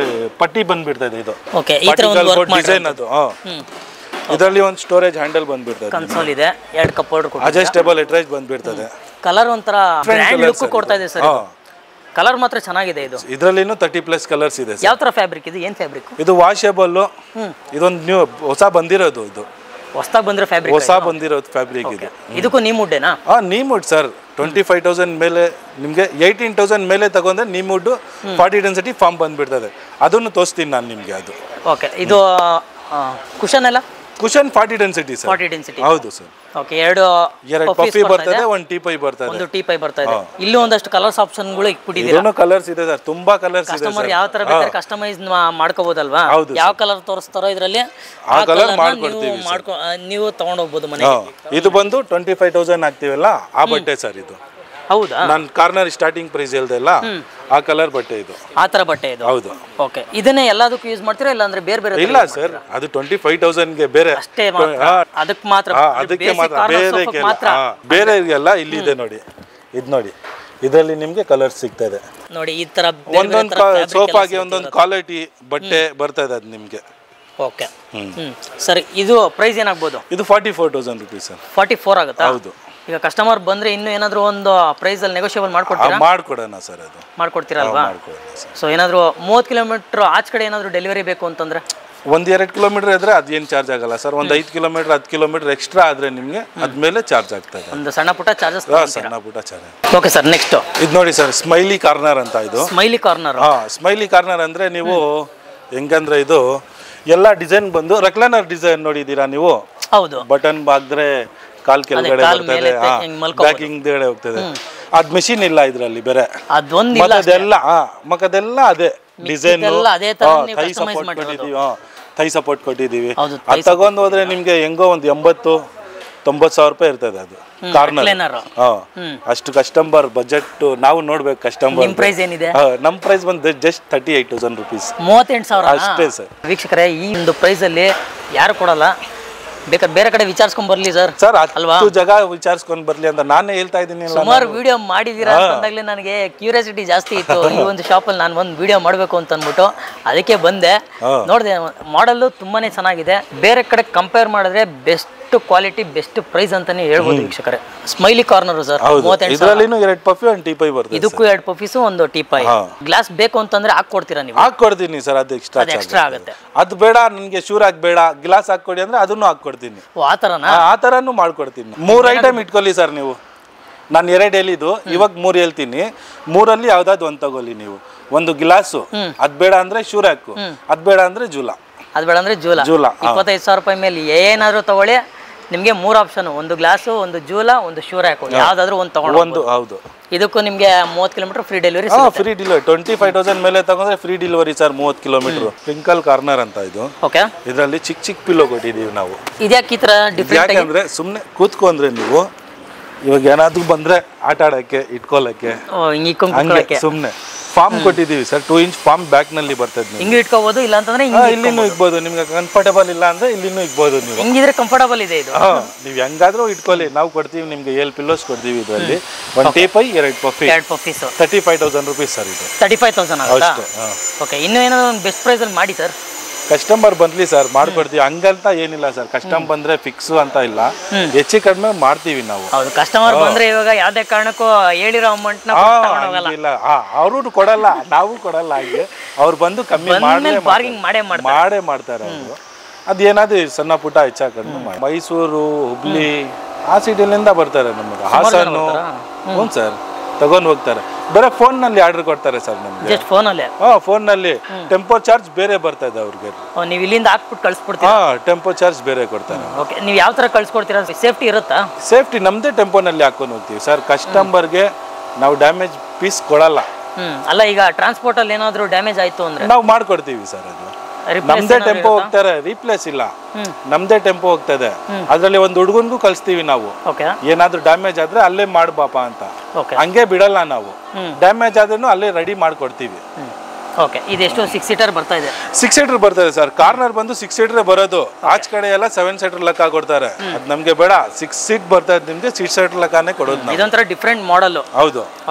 ಪಟ್ಟಿ ಬಂದ್ಬಿಡ್ತದೆ. ಇದು ಓಕೆ, ಈ ತರ ಒಂದು ವರ್ಕ್ ಡಿಸೈನ್ ಅದು. ಇದರಲ್ಲಿ ಒಂದು ಸ್ಟೋರೇಜ್ ಹ್ಯಾಂಡಲ್ ಬಂದ್ಬಿಡ್ತದೆ. ಕನ್ಸೋಲ್ ಇದೆ, 2 ಕಪ್ ಹೋಲ್ಡರ್ ಕೊಟ್ಟಿದ್ದಾರೆ. ಅಡ್ಜಸ್ಟೇಬಲ್ ಎಟ್ರೇಜ್ ಬಂದ್ಬಿಡ್ತದೆ. ಕಲರ್ ಒಂತರ ಗ್ರ್ಯಾಂಡ್ ಲುಕ್ ಕೊಡ್ತಾ ಇದೆ ಸರ್. ಕಲರ್ ಮಾತ್ರ ಚೆನ್ನಾಗಿದೆ. ಇದು ಇದರಲ್ಲಿನೂ 30+ ಕಲರ್ಸ್ ಇದೆ. ಯಾವ ತರ ಫ್ಯಾಬ್ರಿಕ್ ಇದು? ಏನ್ ಫ್ಯಾಬ್ರಿಕ್ ಇದು? ವಾಷಬಲ್. ಇದೊಂದು ನ್ಯೂ ಹೊಸ ಬಂದಿರೋದು. ಇದು ಹೊಸದಾಗಿ ಬಂದಿರೋ ಫ್ಯಾಬ್ರಿಕ್. ಹೊಸ ಬಂದಿರೋದು ಫ್ಯಾಬ್ರಿಕ್ ಇದು. ಇದಕ್ಕೂ ನೀಮುಡ್ಡೇನಾ? ನೀಮುಡ್ ಸರ್. 25,000 ಮೇಲೆ ನಿಮಗೆ 18,000 ಮೇಲೆ ತಗೊಂಡ್ರೆ ನೀಮುಡ್ 40 ಡೆನ್ಸಿಟಿ ಫಾರ್ಮ್ ಬಂದ್ಬಿಡ್ತದೆ. ಅದನ್ನು ತೋರಿಸ್ತೀನಿ ನಾನು ನಿಮಗೆ. ಅದು ಓಕೆ. ಇದು ಕುಶನ್ ಎಲ್ಲ? Cushion 40 density sir. 40 ಡೆನ್ಸಿಟಿ. ಹೌದು ಸರ್. ಓಕೆ, ಎರಡು ಪಫಿ ಬರ್ತದೆ, ಒಂದು ಟೀಪೈ ಬರ್ತದೆ. ಒಂದು ಟೀಪೈ ಬರ್ತಾ ಇದೆ. ಇಲ್ಲೂ ಒಂದಷ್ಟು ಕಲರ್ಸ್ ಆಪ್ಷನ್ಗಳು ಇಟ್ಬಿಟ್ಟಿದ್ದೀರಾ? ಇದನ್ನು ಕಲರ್ಸ್ ಇದೆ ಸರ್, ತುಂಬಾ ಕಲರ್ಸ್ ಇದೆ. ಕಸ್ಟಮರ್ ಯಾವ ತರ ಬೇಕಾದ್ರೆ ಕಸ್ಟಮೈಸ್ ಮಾಡ್ಕೋಬಹುದಲ್ವಾ? ಯಾವ ಕಲರ್ ತೋರಿಸ್ತಾರೋ ಇದರಲ್ಲಿ ಆ ಕಲರ್ ಮಾಡ್ಕೊಡ್ತೀವಿ. ನೀವು ತಗೊಂಡು ಹೋಗ್ಬೋದು ಮನೆಗೆ. ಇದು ಬಂದು 25,000 ಹಾಕ್ತಿವಲ್ಲ ಆ ಬಟ್ಟೆ ಸರ್ ಇದು. ಹೌದಾ? ನಾನು ಕಾರ್ನರ್ ಸ್ಟಾರ್ಟಿಂಗ್ ಪ್ರೈಸ್ ಹೇಳ್ದಲ್ಲ, ಆ ಕಲರ್ ಬಟ್ಟೆ ಇದು. ಆ ತರ ಬಟ್ಟೆ ಇದು? ಹೌದು. ಓಕೆ. ಇದನ್ನೇ ಎಲ್ಲದಕ್ಕೂ ಯೂಸ್ ಮಾಡ್ತೀರಾ ಇಲ್ಲ ಅಂದ್ರೆ ಬೇರೆ ಬೇರೆ? ಇಲ್ಲ ಸರ್, ಅದು 25,000 ಗೆ ಬೇರೆ ಅಷ್ಟೇ, ಅದಕ್ಕೆ ಮಾತ್ರ. ಅದಕ್ಕೆ ಮಾತ್ರ, ಬೇರೆ ಎಲ್ಲ ಇಲ್ಲಿ ಇದೆ ನೋಡಿ. ಇದು ನೋಡಿ, ಇದರಲ್ಲಿ ನಿಮ್ಗೆ ಕಲರ್ ಸಿಗ್ತದೆ ನೋಡಿ. ಈ ತರ ಒಂದೊಂದು ಸೋಫಾಗೆ ಒಂದೊಂದು ಕ್ವಾಲಿಟಿ ಬಟ್ಟೆ ಬರ್ತದೆ ಅದು ನಿಮ್ಗೆ. ಓಕೆ ಸರ್, ಇದು ಪ್ರೈಸ್ ಏನಾಗ್ಬೋದು? ಇದು 44,000 ರೂಪೀಸ್ ಸರ್. 44 ಆಗುತ್ತಾ? ಹೌದು. ಈಗ ಕಸ್ಟಮರ್ ಬಂದ್ರೆ ಇನ್ನೂ ಏನಾದರೂ ಒಂದು ಪ್ರೈಸ್ ಅಲ್ಲಿ ನೆಗೋಷಿಯಬಲ್ ಮಾಡ್ಕೊಡ್ತೀರಾ? ಮಾಡ್ಕೊಡೋಣ ಸರ್. ಅದು ಮಾಡ್ಕೊಡ್ತೀರಲ್ವಾ? ಸೊ ಏನಾದರೂ 30 ಕಿಲೋಮೀಟರ್ ಆಚೆ ಕಡೆ ಏನಾದರೂ ಡೆಲಿವರಿ ಬೇಕು ಅಂತಂದ್ರೆ? 1-2 ಕಿಲೋಮೀಟರ್ ಇದ್ರೆ ಅದೇನು ಚಾರ್ಜ್ ಆಗಲ್ಲ ಸರ್. ಒಂದು 5 ಕಿಲೋಮೀಟರ್ 10 ಕಿಲೋಮೀಟರ್ ಎಕ್ಸ್ಟ್ರಾ ಆದ್ರೆ ನಿಮಗೆ ಅದ್ಮೇಲೆ ಚಾರ್ಜ್ ಆಗ್ತದೆ. ಒಂದು ಸಣ್ಣ ಪುಟ್ಟ ಚಾರ್ಜಸ್. ಸಣ್ಣ ಪುಟ್ಟ ಚಾರ್ಜ್. ಓಕೆ ಸರ್, ನೆಕ್ಸ್ಟ್ ಇದು ನೋಡಿ ಸರ್, ಸ್ಮೈಲಿ ಕಾರ್ನರ್ ಅಂತ. ಇದು ಸ್ಮೈಲಿ ಕಾರ್ನರ್. ಸ್ಮೈಲಿ ಕಾರ್ನರ್ ಅಂದ್ರೆ ನೀವು ಹೆಂಗಂದ್ರೆ ಇದು ಎಲ್ಲ ಡಿಸೈನ್ ಬಂದು ರೆಕ್ಲೈನರ್ ಡಿಸೈನ್ ನೋಡಿದೀರಾ ನೀವು? ಹೌದು. ಬಟನ್ ಬಾಗ್ದ್ರೆ ಕಾಲ್ ಕೆಳಗಡೆ ಬರ್ತದೆ, ಬ್ಯಾಕ್ ಹಿಂದ್ಗಡೆ ಹೋಗ್ತದೆ. ಅದ್ ಮೆಷಿನ್ ಇಲ್ಲ ಇದರಲ್ಲಿ ಬೇರೆ. ಅದೆಲ್ಲ ಅದೇ ಡಿಸೈನ್. ಥೈ ಸಪೋರ್ಟ್ ಕೊಟ್ಟಿದೀವಿ. ಥೈ ಸಪೋರ್ಟ್ ಕೊಟ್ಟಿದೀವಿ. ಅದು ತಗೊಂಡ್ ಹೋದ್ರೆ ನಿಮ್ಗೆ ಹೆಂಗೋ ಒಂದು 80,000-90,000 ರೂಪಾಯಿ ಇರ್ತದೆ ಅದು ಕಾರ್ನರ್. ಅಷ್ಟು ಕಸ್ಟಮರ್ ಬಜೆಟ್ ನಾವು ನೋಡ್ಬೇಕು. ಕಸ್ಟಮರ್ ಪ್ರೈಸ್ ಏನಿದೆ? ನಮ್ ಪ್ರೈಸ್ ಬಂದು ಜಸ್ಟ್ 38,000 ರೂಪೀಸ್. 38,000 ಅಷ್ಟೇ ಸರ್. ವೀಕ್ಷಕರೇ, ಈ ಒಂದು ಪ್ರೈಸ್ ಅಲ್ಲಿ ಯಾರು ಕೊಡಲ್ಲ. ಬೇಕಾದ್ರೆ ಬೇರೆ ಕಡೆ ವಿಚಾರಿಸ್ಕೊಂಡ್ ಬರ್ಲಿ ಸರ್. ಅಲ್ವಾ? ಜಾಗ ವಿಚಾರಿಸ್ಕೊಂಡ್ ಬರ್ಲಿ ಅಂತ ನಾನೇ ಹೇಳ್ತಾ ಇದ್ದೀನಿ. ಸುಮಾರು ವಿಡಿಯೋ ಮಾಡಿದೀರಾ ಅಂತಂದಾಗ್ಲೇ ನನಗೆ ಕ್ಯೂರಿಯಾಸಿಟಿ ಜಾಸ್ತಿ ಇತ್ತು. ಈ ಒಂದು ಶಾಪಲ್ಲಿ ನಾನು ಒಂದು ವಿಡಿಯೋ ಮಾಡಬೇಕು ಅಂತ ಅಂದ್ಬಿಟ್ಟು ಅದಕ್ಕೆ ಬಂದೆ. ನೋಡಿದೆ, ಮಾಡೆಲ್ಲು ತುಂಬಾನೇ ಚೆನ್ನಾಗಿದೆ. ಬೇರೆ ಕಡೆ ಕಂಪೇರ್ ಮಾಡಿದ್ರೆ ಬೆಸ್ಟ್ ಕ್ವಾಲಿಟಿ, ಬೆಸ್ಟ್ ಪ್ರೈಸ್ ಅಂತಾನೆ ಹೇಳ್ಬೋದು ವೀಕ್ಷಕರೇ. Smiley corner sir. 2 ಪಫಿ ಒಂದು ಟೀಪೈ ಬರ್ತದೆ. ಇದಕ್ಕೂ 2 ಪಫೀಸು ಒಂದು ಟೀಪೈ. ಗ್ಲಾಸ್ ಬೇಕು ಅಂತಂದ್ರೆ ಹಾಕೊಡ್ತೀರಾ ನೀವು? ಹಾಕೊಡ್ತೀನಿ ಸರ್. ಅದು ಎಕ್ಸ್ಟ್ರಾ ಆಗುತ್ತೆ. ಅದು ಬೇಡ ನನಗೆ ಶೂರ್ ಬೇಡ ಗ್ಲಾಸ್ ಹಾಕೊಡಿ ಅಂದ್ರೆ ಅದನ್ನು ಹಾಕೊಡ್ತೀನಿ. ಆ ತರನು ಮಾಡ್ಕೊಡ್ತೀನಿ. 3 ಐಟಮ್ ಇಟ್ಕೊಳ್ಳಿ ಸರ್ ನೀವು. ನಾನು 2 ಹೇಳಿದ್ದು, ಇವಾಗ 3 ಹೇಳ್ತೀನಿ. 3ರಲ್ಲಿ ಯಾವ್ದಾದ್ರು ಒಂದು ತಗೊಳ್ಳಿ ನೀವು. ಒಂದು ಗ್ಲಾಸು, ಅದ್ ಬೇಡ ಅಂದ್ರೆ ಶೂರ್ ಹಾಕು, ಅದ್ ಬೇಡ ಅಂದ್ರೆ ಜೂಲ, ಅದ್ ಬೇಡ ಅಂದ್ರೆ ಜೂಲ. 25,000 ರೂಪಾಯಿ ಮೇಲೆ ಏನಾದ್ರು ತಗೊಳ್ಳಿ, ನಿಮ್ಗೆ 3 ಆಪ್ಷನ್: ಒಂದು ಗ್ಲಾಸು, ಒಂದು ಜೂಲ, ಒಂದು ಶೂರ್ ಹಾಕು. ಯಾವ್ದಾದ್ರು ಒಂದು ತಗೊಂಡು. ಹೌದು. ಇದಕ್ಕೂ ನಿಮ್ಗೆ 30 kilometre free delivery. Free delivery. 25,000 ಮೇಲೆ ತಗೊಂಡ್ರೆ free delivery sir. 30 kilometre. Twinkle corner ಅಂತ ಇದು. ಓಕೆ. ಇದರಲ್ಲಿ ಚಿಕ್ಕ ಪಿಲ್ಲೋ ಕೊಟ್ಟಿದೀವಿ ನಾವು. ಇದ್ಯಾಕೆ ಈ ತರ ಡಿಫ್ರೆಂಟ್? ಯಾಕಂದ್ರೆ ಸುಮ್ನೆ ಕೂತ್ಕೊಂಡ್ರೆ ನೀವು ಇವಾಗ ಏನಾದ್ರು ಬಂದ್ರೆ ಆಟ ಆಡಕ್ಕೆ ಇಟ್ಕೊಳ್ಳಕ್ಕೆ ಸುಮ್ನೆ ಫಾರ್ಮ್ ಕೊಟ್ಟಿದೀವಿ ಸರ್. 2 ಇಂಚ್ ಫಾರ್ಮ್ ಬ್ಯಾಕ್ ನಲ್ಲಿ ಬರ್ತದೆ. ಹಿಂಗೆ ಇಟ್ಕೋಬಹುದು, ಇಲ್ಲ ಅಂತಂದ್ರೆ ಇಲ್ಲಿನೂ ಇಕ್ಬೋದು. ನಿಮ್ಗೆ ಕಂಫರ್ಟಬಲ್ ಇಲ್ಲ ಅಂದ್ರೆ ಇಲ್ಲಿನೂ ಇಕ್ಬೋದು. ನೀವು ಹಿಂಗಿದ್ರೆ ಕಂಫರ್ಟಬಲ್ ಇದೆ ಇದು. ನೀವು ಹೆಂಗಾದ್ರೂ ಇಟ್ಕೊಳ್ಳಿ. ನಾವು ಕೊಡ್ತೀವಿ ನಿಮ್ಗೆ 7 ಪಿಲ್ಲೋಸ್ ಕೊಡ್ತೀವಿ. ಇದರಲ್ಲಿ 1 ಟೀಪೈ, 2 ಪಫಿ. 2 ಪಫೀಸ್. 35,000 rupees sir. ಇದು 35,000 ಆಗುತ್ತಾ? ಓಕೆ. ಇನ್ನೂ ಏನೋ ಒಂದು ಬೆಸ್ಟ್ ಪ್ರೈಸ್ ಅಲ್ಲಿ ಮಾಡಿ ಸರ್. ಕಸ್ಟಮರ್ ಬಂದ್ಲಿ ಸರ್, ಮಾಡ್ಕೊಡ್ತೀವಿ. ಹಂಗಂತ ಏನಿಲ್ಲ ಸರ್. ಕಸ್ಟಮರ್ ಬಂದ್ರೆ ಫಿಕ್ಸ್ ಅಂತ ಇಲ್ಲ, ಹೆಚ್ಚು ಕಡಿಮೆ ಮಾಡ್ತೀವಿ ನಾವು. ಹೌದು. ಕಸ್ಟಮರ್ ಬಂದ್ರೆ ಇವಾಗ ಯಾವ್ದೇ ಕಾರಣಕ್ಕೂ ಹೇಳಿರೋ ಅಮೌಂಟ್ ಇಲ್ಲ, ಅವರು ಕೊಡಲ್ಲ, ನಾವು ಕೊಡಲ್ಲ. ಹಾಗೆ ಅವ್ರು ಬಂದು ಕಮ್ಮಿ ಮಾಡೇ ಮಾಡ್ತಾರೆ ಅವರು. ಅದೇನಾದ್ರು ಸಣ್ಣ ಪುಟ್ಟ ಹೆಚ್ಚಾಕೊಂಡು. ಮೈಸೂರು, ಹುಬ್ಳಿ ಆ ಸಿಟಿಲಿಂದ ಬರ್ತಾರೆ ನಮಗೆ. ಹಾಸನ್ನು. ಹ್ಞೂ ಸರ್, ತಗೊಂಡು ಹೋಗ್ತಾರೆ. ಬರೀ ಫೋನ್ ನಲ್ಲಿ ಆರ್ಡರ್ ಕೊಡ್ತಾರೆ ಸರ್ ನಮ್ಗೆ. ಜಸ್ಟ್ ಫೋನ್ ಅಲ್ಲೇ? ಫೋನ್ ನಲ್ಲಿ. ಟೆಂಪೋ ಚಾರ್ಜ್ ಬೇರೆ ಬರ್ತದೆ ಅವ್ರಿಗೆ. ನೀವು ಇಲ್ಲಿಂದ ಹಾಕ್ಬಿಟ್ಟು ಕಳ್ಸ್ಕೊಡ್ತೀರಾ? ಟೆಂಪೋ ಚಾರ್ಜ್ ಬೇರೆ ಕೊಡ್ತಾರೆ. ಓಕೆ. ನೀವು ಯಾವ ತರ ಕಳ್ಸ್ಕೊಡ್ತೀರಾ? ಸೇಫ್ಟಿ ಇರುತ್ತಾ? ಸೇಫ್ಟಿ ನಮ್ದೇ ಟೆಂಪೋನಲ್ಲಿ ಹಾಕೊಂಡು ಹೋಗ್ತೀವಿ ಸರ್. ಕಸ್ಟಮರ್ಗೆ ನಾವು ಡ್ಯಾಮೇಜ್ ಪೀಸ್ ಕೊಡಲ್ಲ. ಅಲ್ಲ ಈಗ ಟ್ರಾನ್ಸ್ಪೋರ್ಟ್ ಅಲ್ಲಿ ಏನಾದ್ರು ಡ್ಯಾಮೇಜ್ ಆಯ್ತು ಅಂದ್ರೆ ನಾವು ಮಾಡ್ಕೊಡ್ತೀವಿ ಸರ್ ಅದು ನಮ್ದೇ ಟೆಂಪೋ ಹೋಗ್ತಾರೆ ರೀಪ್ಲೇಸ್ ಇಲ್ಲ ನಮ್ದೇ ಟೆಂಪೋ ಹೋಗ್ತದೆ ಅದ್ರಲ್ಲಿ ಒಂದು ಹುಡುಗನ್ಗೂ ಕಳಿಸ್ತೀವಿ ನಾವು ಏನಾದ್ರೂ ಡ್ಯಾಮೇಜ್ ಆದ್ರೆ ಅಲ್ಲೇ ಮಾಡ್ಬಾಪ ಅಂತ ಹಂಗೆ ಬಿಡಲ್ಲ ನಾವು ಡ್ಯಾಮೇಜ್ ಆದ್ರೂ ಅಲ್ಲೇ ರೆಡಿ ಮಾಡ್ಕೊಡ್ತೀವಿ ಓಕೆ ಇದೆಷ್ಟು 6 ಸೀಟರ್ ಬರ್ತಾ ಇದೆ 6 ಸೀಟರ್ ಬರ್ತದೆ ಸರ್ ಕಾರ್ನರ್ ಬಂದು 6 ಸೀಟರ್ ಬರೋದು ಆಚ್ ಕಡೆ ಎಲ್ಲ 7 ಸೀಟರ್ ಲೆಕ್ಕ ಕೊಡ್ತಾರೆ ಅದು ನಮಗೆ ಬೇಡ 6 ಸೀಟ್ ಬರ್ತದೆ ನಿಮಗೆ 6 ಸೀಟರ್ ಲೆಕ್ಕನೇ ಕೊಡೋದು ನಾವು ಇದೊಂಥರ ಡಿಫರೆಂಟ್ ಮಾಡೆಲ್ ಹೌದು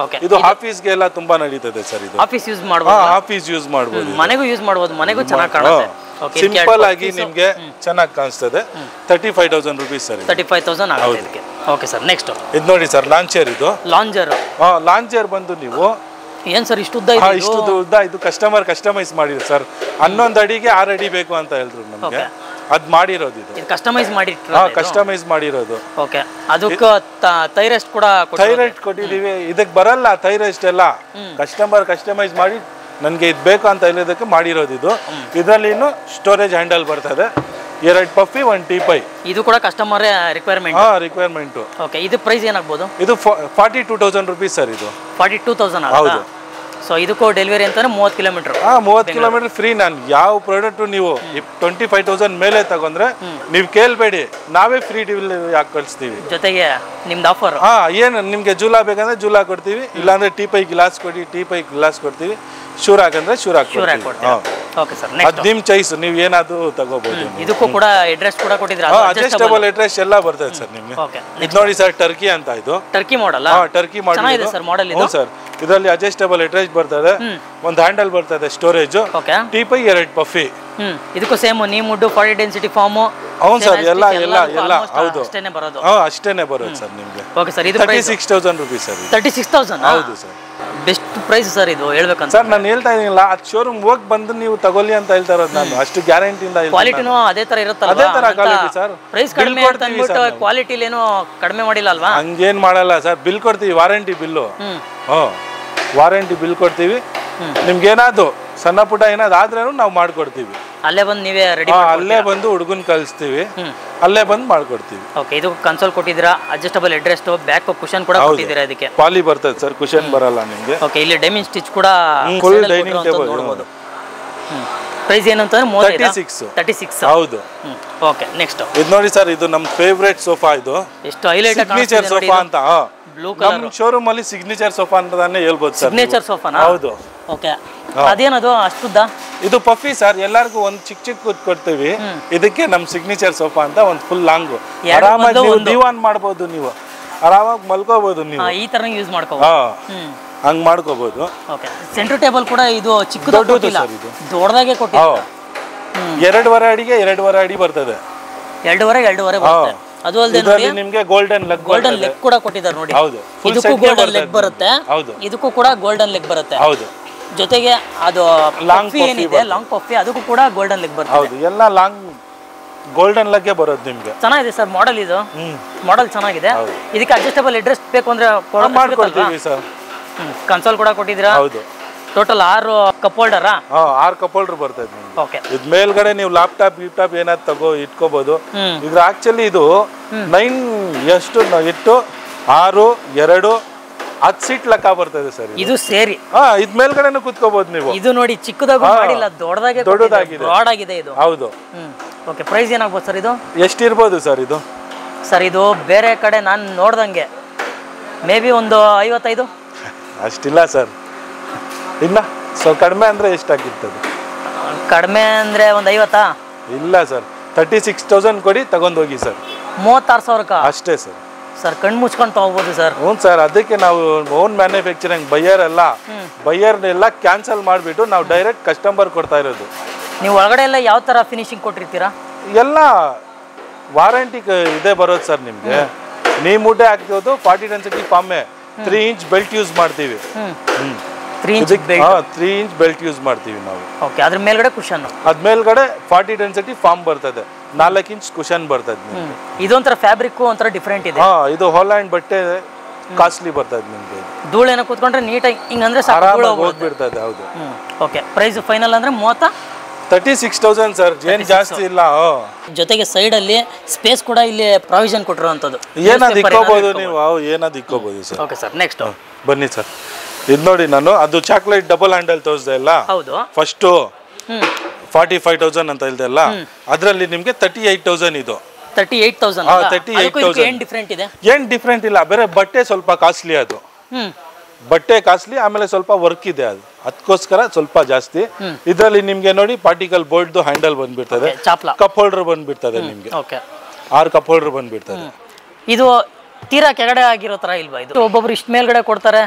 ಇದು ಆಫೀಸ್ ಗೆ ಎಲ್ಲ ತುಂಬಾ ನಡೀತದೆ ಸರ್ ಇದು ಆಫೀಸ್ ಯೂಸ್ ಮಾಡಬಹುದು ಆಫೀಸ್ ಯೂಸ್ ಮಾಡಬಹುದು ಮನೆಗೂ ಯೂಸ್ ಮಾಡಬಹುದು ಮನೆಗೂ ಚೆನ್ನಾಗಿ ಕಾಣುತ್ತೆ ಸಿಂಪಲ್ ಆಗಿ ನಿಮಗೆ ಚೆನ್ನಾಗಿ ಕಾಣಿಸ್ತದೆ 35000 ರೂಪೀಸ್ ಸರ್ 35000 ಆಗುತ್ತೆ ಇದಕ್ಕೆ ಓಕೆ ಸರ್ ನೆಕ್ಸ್ಟ್ ಇದು ನೋಡಿ ಸರ್ ಲಾಂಚರ್ ಇದು ಲಾಂಚರ್ ಬಂದು ನೀವು ಏನ್ ಸರ್ ಇಷ್ಟು ಉದ್ದ ಇದೆ ಇಷ್ಟು ಉದ್ದ ಇದು ಕಸ್ಟಮರ್ ಕಸ್ಟಮೈಸ್ ಮಾಡಿದ್ರು ಸರ್ 11 ಅಡಿಗೆ 6 ಅಡಿ ಬೇಕು ಅಂತ ಹೇಳಿದ್ರು ನಮಗೆ ಅದ್ ಮಾಡಿರೋದು ಇದು ಕಸ್ಟಮೈಸ್ ಕಸ್ಟಮೈಸ್ ಮಾಡಿರೋದು ಓಕೆ ಅದಕ್ಕೆ ಥೈರೆಸ್ಟ್ ಕೂಡ ಥೈರೆಸ್ಟ್ ಕೊಟ್ಟಿದೀವಿ ಇದಕ್ಕೆ ಬರಲ್ಲ ಥೈರೆಸ್ಟ್ ಎಲ್ಲ ಕಸ್ಟಮರ್ ಕಸ್ಟಮೈಸ್ ಮಾಡಿ ನನಗೆ ಇದು ಬೇಕು ಅಂತ ಹೇಳಿದಕ್ಕೆ ಮಾಡಿರೋದು ಇದು ಇದರಲ್ಲಿ ಇನ್ನು ಸ್ಟೋರೇಜ್ ಹ್ಯಾಂಡಲ್ ಬರ್ತದೆ 2 ಪಫಿ 1 ಟೀಪೈ ಇದು ಕೂಡ ಕಸ್ಟಮರ್ ರಿಕ್ವೈರ್ಮೆಂಟ್ ರಿಕ್ವೈರ್ಮೆಂಟ್ ಓಕೆ ಇದು ಪ್ರೈಸ್ ಏನಾಗಬಹುದು ಇದು 42000 ರೂಪೀಸ್ ಸರ್ ಇದು 42000 ಹೌದು ಸೊ ಇದಕ್ಕೂ ಡೆಲಿವರಿ ಅಂತಾನೆ 30 ಕಿಲೋಮೀಟರ್ 30 ಕಿಲೋಮೀಟರ್ ಫ್ರೀ ನಾನು ಯಾವ ಪ್ರಾಡಕ್ಟ್ ನೀವು 25000 ಮೇಲೆ ತಗೊಂಡ್ರೆ ನೀವು ಕೇಳಬೇಡಿ ನಾವೇ ಫ್ರೀ ಡೆಲಿವರಿ ಹಾಕಿ ಕಳಿಸ್ತೀವಿ ಜೊತೆಗೆ ನಿಮ್ದು ಆಫರ್ ಏನು ನಿಮಗೆ ಜೂಲಾ ಬೇಕಂದ್ರೆ ಜೂಲಾ ಕೊಡ್ತೀವಿ ಇಲ್ಲಾಂದ್ರೆ ಟೀಪೈ ಗ್ಲಾಸ್ ಕೊಡಿ ಟೀಪೈ ಗ್ಲಾಸ್ ಕೊಡ್ತೀವಿ ಶೂರ್ ಹಾಕಂದ್ರೆ ಶೂರ್ ಹಾಕಿ ಓಕೆ ಸರ್ ಅದು ನಿಮ್ಮ ಚಾಯ್ಸ್ ನೀವು ಏನಾದ್ರು ತಗೋಬಹುದು ಇದಕ್ಕೂ ಕೂಡ ಅಡ್ರೆಸ್ ಕೂಡ ಕೊಟ್ಟಿದ್ರೆ ಅಡ್ಜಸ್ಟಬಲ್ ಅಡ್ರೆಸ್ ಎಲ್ಲ ಬರ್ತದೆ ಸರ್ ನಿಮಗೆ ಇದು ನೋಡಿ ಸರ್ ಟರ್ಕಿ ಅಂತ ಇದು Turkey model Turkey model sir model ಇದು ಸರ್ ಇದರಲ್ಲಿ ಅಡ್ಜಸ್ಟಬಲ್ ಅಡ್ರೆಸ್ ಬರ್ತದೆ ಒಂದು ಹ್ಯಾಂಡಲ್ ಬರ್ತದೆ ಸ್ಟೋರೇಜ್ ಟೀಪೈ 2 ಪಫಿ ಇದಕ್ಕೂ ಸೇಮ್ ನೀಮುಡ್ 40 ಡೆನ್ಸಿಟಿ ಫಾರ್ಮ್ ಹೌದು ಸರ್ ಎಲ್ಲ ಹೌದು ಅಷ್ಟೇನೆ ಬರೋದು ಅಷ್ಟೇನೆ ಬರೋದು ಸರ್ ನಿಮಗೆ ಓಕೆ ಸರ್ ಇದು 36000 ರೂಪೀಸ್ ಸರ್ 36000 ಹೌದು ಸರ್ ಬೆಸ್ಟ್ ಪ್ರೈಸ್ ಸರ್ ಇದು ಹೇಳ್ಬೇಕಂತ ಸರ್ ನಾನು ಹೇಳ್ತಾ ಇದೀನಿಲ್ಲ ಅದು ಶೋರೂಮ್ ಹೋಗಿ ಬಂದು ನೀವು ತಗೊಳ್ಳಿ ಅಂತ ಹೇಳ್ತಾ ಇರೋದು ನಾನು ಅಷ್ಟು ಗ್ಯಾರಂಟಿಯಿಂದ ಕ್ವಾಲಿಟಿನೂ ಅದೇ ತರ ಇರುತ್ತಲ್ಲ ಅದೇ ತರ ಕ್ವಾಲಿಟಿ ಸರ್ ಪ್ರೈಸ್ ಕಡಿಮೆ ಅಂತ ಅಂದ್ಬಿಟ್ಟು ಕ್ವಾಲಿಟಿಲಿ ಏನೋ ಕಡಿಮೆ ಮಾಡಿಲ್ಲ ಅಲ್ವಾ ಹಂಗೇನ್ ಮಾಡಲ್ಲ ಸರ್ ಬಿಲ್ ಕೊಡ್ತೀವಿ ವಾರಂಟಿ ಬಿಲ್ಲು ವಾರಂಟಿ ಬಿಲ್ ಕೊಡ್ತೀವಿ ನಿಮ್ಗೆ ಏನಾದ್ರು ಸಣ್ಣ ಪುಟ್ಟ ಏನಾದ್ರು ಆದ್ರೂ ನಾವು ಮಾಡ್ಕೊಡ್ತೀವಿ ಅಲ್ಲೇ ಬಂದು ನೀವೇ ರೆಡಿ ಅಲ್ಲೇ ಬಂದು ಹುಡುಗನ್ ಕಳಿಸ್ತೀವಿ ಅಲ್ಲೇ ಬಂದು ಮಾಡ್ಕೊಡ್ತೀವಿ ಓಕೆ ಇದು ಕನ್ಸೋಲ್ ಕೊಟ್ಟಿದ್ದೀರಾ ಅಡ್ಜಸ್ಟಬಲ್ ಹೆಡ್ ಬ್ಯಾಕ್ ಕುಷನ್ ಕೂಡ ಕೊಟ್ಟಿದ್ದೀರಾ ಇದಕ್ಕೆ ಪಾಲಿ ಬರ್ತದೆ ಸರ್ ಕುಷನ್ ಬರಲ್ಲ ನಿಮಗೆ ಓಕೆ ಇಲ್ಲಿ ಡೈಮಿಂಗ್ ಸ್ಟಿಚ್ ಕೂಡ ಫುಲ್ ಡೈನಿಂಗ್ ಟೇಬಲ್ ನೋಡಬಹುದು ಪ್ರೈಸ್ ಏನಂತಂದ್ರೆ 36 ಹೌದು ಓಕೆ ನೆಕ್ಸ್ಟ್ ಇದು ನೋಡಿ ಸರ್ ಇದು ನಮ್ಮ ಫೇವರೇಟ್ ಸೋಫಾ ಇದು ಎಷ್ಟು ಹೈಲೈಟ್ ಸಿಗ್ನೇಚರ್ ಸೋಫಾ ಅಂತ ಬ್ಲೂ ಕಲರ್ ನಮ್ಮ ಶೋರೂಮ್ ಅಲ್ಲಿ ಸಿಗ್ನೇಚರ್ ಸೋಫಾ ಅಂತಾನೆ ಹೇಳ್ಬೋದು ಸರ್ ಸಿಗ್ನೇಚರ್ ಸೋಫಾನಾ ಹೌದು ಓಕೆ ಅದೇನದು ಅಷ್ಟುದ್ದ ಇದು ಪಫಿ ಸರ್ ಎಲ್ಲರಿಗೂ ಒಂದು ಚಿಕ್ಕ ಕೊಡ್ತೀವಿ ಇದಕ್ಕೆ ನಮ್ಮ ಸಿಗ್ನೇಚರ್ ಸೋಫಾ ಅಂತ ಒಂದು ಫುಲ್ ಲಾಂಗ್ ಆರಾಮಾಗಿ ದಿವಾನ್ ಮಾಡ್ಬೋದು ನೀವು ಆರಾಮಾಗಿ ಮಲ್ಕೋಬಹುದು ನೀವು ಈ ತರ ಯೂಸ್ ಮಾಡ್ಕೋಬಹುದು ಹಂಗ್ ಮಾಡ್ಕೋಬಹುದು ಓಕೆ ಸೆಂಟರ್ ಟೇಬಲ್ ಕೂಡ ಇದು ಚಿಕ್ಕದಾಗಿ ಕೊಟ್ಟಿಲ್ಲ ದೊಡ್ಡದಾಗೆ ಕೊಟ್ಟಿಲ್ಲ 2.5 ಅಡಿಗೆ 2.5 ಅಡಿ ಬರ್ತದೆ 2.5 ಬರುತ್ತೆ ಅದು ಅಲ್ಲದೆ ನೋಡಿ ನಿಮಗೆ ಗೋಲ್ಡನ್ ಲೆಗ್ ಕೂಡ ಕೊಟ್ಟಿದ್ದಾರೆ ನೋಡಿ ಹೌದು ಇದಕ್ಕೂ ಗೋಲ್ಡನ್ ಲೆಗ್ ಬರುತ್ತೆ ಇದಕ್ಕೂ ಕೂಡ ಗೋಲ್ಡನ್ ಲೆಗ್ ಬರುತ್ತೆ ಹೌದು ಜೊತೆಗೆ ಅದು ಲಾಂಗ್ ಏನಿದೆ ಲಾಂಗ್ ಪಫಿ ಅದಕ್ಕೂ ಕೂಡ ಗೋಲ್ಡನ್ ಲೆಗ್ ಬರುತ್ತೆ ಹೌದು ಎಲ್ಲ ಲಾಂಗ್ ಗೋಲ್ಡನ್ ಲೆಗ್ಗೆ ಬರೋದು ನಿಮಗೆ ಚೆನ್ನಾಗಿದೆ ಸರ್ ಮಾಡೆಲ್ ಇದು ಮಾಡೆಲ್ ಚೆನ್ನಾಗಿದೆ ಇದಕ್ಕೆ ಅಡ್ಜಸ್ಟಬಲ್ ಅಡ್ರೆಸ್ ಬೇಕು ಅಂದ್ರೆ ಮಾಡ್ಕೊಡ್ತೀವಿ ಸರ್ ಕನ್ಸೋಲ್ ಕೂಡ ಕೊಟ್ಟಿದ್ದೀರಾ ಹೌದು total 6 cup holder 6 cup holder ಬರ್ತದೆ ನಿಮಗೆ ಓಕೆ ಇದು ಮೇಲ್ಗಡೆ ನೀವು ಲ್ಯಾಪ್ಟಾಪ್ ಏನಾದ್ರು ಇಟ್ಕೋಬಹುದು ಇದ್ರ ಆಕ್ಚುಲಿ ಇದು 9 ಎಷ್ಟು ಇಟ್ಟು 6 2 10 ಸೀಟ್ ಲೆಕ್ಕ ಬರ್ತದೆ ಸರ್ ಇದು ಸೇರಿ ಇದ್ ಮೇಲ್ಗಡೆನೂ ಕುತ್ಕೋಬಹುದು ನೀವು ಇದು ನೋಡಿ ಚಿಕ್ಕದಾಗಿ ಮಾಡಿಲ್ಲ ದೊಡ್ಡದಾಗಿದೆ ಬ್ರಾಡ್ ಆಗಿದೆ ಇದು ಹೌದು ಓಕೆ ಪ್ರೈಸ್ ಏನಾಗಬಹುದು ಸರ್ ಇದು ಎಷ್ಟಿರ್ಬೋದು ಸರ್ ಇದು ಇದು ಬೇರೆ ಕಡೆ ನಾನು ನೋಡ್ದಂಗೆ ಮೇ ಬಿ ಒಂದು 55 ಅಷ್ಟಿಲ್ಲ ಸರ್ ಇಲ್ಲ ಸ್ವಲ್ಪ ಕಡಿಮೆ ಅಂದ್ರೆ ಎಷ್ಟಾಗಿರ್ತದೆ ಕಡಿಮೆ ಅಂದ್ರೆ ಒಂದು 50 ಇಲ್ಲ ಸರ್ 36000 ಕೊಡಿ ತಗೊಂಡ್ ಹೋಗಿ ಸರ್ 36,000 ಅಷ್ಟೇ ಸರ್ ಕಣ್ಣು ಮುಚ್ಕೊಂಡು ತಗೋಬಹುದು ಸರ್ ಹ್ಞೂ ಸರ್ ಅದಕ್ಕೆ ನಾವು ಓನ್ ಮ್ಯಾನುಫ್ಯಾಕ್ಚರಿಂಗ್ ಬೈಯರ್ ಎಲ್ಲ ಕ್ಯಾನ್ಸಲ್ ಮಾಡಿಬಿಟ್ಟು ನಾವು ಡೈರೆಕ್ಟ್ ಕಸ್ಟಮರ್ ಕೊಡ್ತಾ ಇರೋದು ನೀವು ಒಳಗಡೆ ಎಲ್ಲ ಯಾವ ತರ ಫಿನಿಶಿಂಗ್ ಕೊಟ್ಟಿರ್ತೀರಾ ಎಲ್ಲ ವಾರಂಟಿ ಇದೆ ಬರೋದು ಸರ್ ನಿಮಗೆ ನೀವು ಮುಡ್ಡೆ ಹಾಕ್ತಿರೋದು 40 ಡೆನ್ಸಿಟಿ ಫಾರ್ಮೆ 3 ಇಂಚ್ ಬೆಲ್ಟ್ ಯೂಸ್ ಮಾಡ್ತೀವಿ 3 ಇಂಚ್ ಬೆಲ್ಟ್ ಯೂಸ್ ಮಾಡ್ತೀವಿ ನಾವು ಓಕೆ ಅದ್ರ ಮೇಲ್ಗಡೆ ಕುಶನ್ ಅದ್ರ ಮೇಲ್ಗಡೆ 40 ಡೆನ್ಸಿಟಿ ಫಾರ್ಮ್ ಬರ್ತದೆ 4 ಇಂಚ್ ಕುಶನ್ ಬರ್ತದೆ ಇದೊಂಥರ ಫ್ಯಾಬ್ರಿಕ್ ಒಂಥರ ಡಿಫರೆಂಟ್ ಇದೆ ಇದು ಹಾಲ್ಯಾಂಡ್ ಬಟ್ಟೆ ಕಾಸ್ಟ್ಲಿ ಬರ್ತದೆ ನಿಮಗೆ ಧೂಳೇನ ಕೂತ್ಕೊಂಡ್ರೆ ನೀಟಾಗಿ ಹಿಂಗಂದ್ರೆ ಹೋಗ್ಬಿಡ್ತದೆ ಹೌದು ಓಕೆ ಪ್ರೈಸ್ ಫೈನಲ್ ಅಂದ್ರೆ 36,000 ಸರ್ ಏನ್ ಜಾಸ್ತಿ ಇಲ್ಲ ಜೊತೆಗೆ ಸೈಡ್ ಅಲ್ಲಿ ಸ್ಪೇಸ್ ಕೂಡ ಇಲ್ಲಿ ಪ್ರಾವಿಷನ್ ಕೊಟ್ಟಿರುವಂತದ್ದು ಏನಾದ್ರು ಇಕ್ಕೋಬಹುದು ನೀವು ಏನಾದ್ರು ಇಕ್ಕೋಬಹುದು ಸರ್ ಓಕೆ ಸರ್ ನೆಕ್ಸ್ಟ್ ಬನ್ನಿ ಸರ್ ಇದು ನೋಡಿ ನಾನು ಅದು ಚಾಕ್ಲೇಟ್ ಡಬಲ್ ಹ್ಯಾಂಡಲ್ ತೋರಿಸ್ದೆ ಅಲ್ಲ, ಹೌದು ಫಸ್ಟ್ 45,000 ಅಂತ ಹೇಳ್ದೆ ಅಲ್ಲ, ಅದರಲ್ಲಿ ನಿಮ್ಗೆ 38,000 ಇದು. 38,000 38,000 ಏನ್ ಡಿಫ್ರೆಂಟ್ ಇದೆ? ಏನ್ ಡಿಫ್ರೆಂಟ್ ಇಲ್ಲ, ಬೇರೆ ಬಟ್ಟೆ ಸ್ವಲ್ಪ ಕಾಸ್ಟ್ಲಿ ಅದು, ಬಟ್ಟೆ ಕಾಸ್ಟ್ಲಿ, ಆಮೇಲೆ ಸ್ವಲ್ಪ ವರ್ಕ್ ಇದೆ ಅದು, ಅದಕ್ಕೋಸ್ಕರ ಸ್ವಲ್ಪ ಜಾಸ್ತಿ. ಇದರಲ್ಲಿ ನಿಮ್ಗೆ ನೋಡಿ ಪಾರ್ಟಿಕಲ್ ಬೋಲ್ಡ್ ಹ್ಯಾಂಡಲ್ ಬಂದ್ಬಿಡ್ತದೆ, ಕಪ್ ಹೋಲ್ಡರ್ ಬಂದ್ಬಿಡ್ತದೆ ನಿಮ್ಗೆ, 6 ಕಪ್ ಹೋಲ್ಡರ್ ಬಂದ್ಬಿಡ್ತದೆ. ಇದು ತೀರಾ ಕೆಳಗಡೆ ಆಗಿರೋ ತರ ಇಲ್ವಾ ಇದು? ಒಬ್ಬೊಬ್ರು ಇಷ್ಟ ಮೇಲ್ಗಡೆ ಕೊಡ್ತಾರೆ,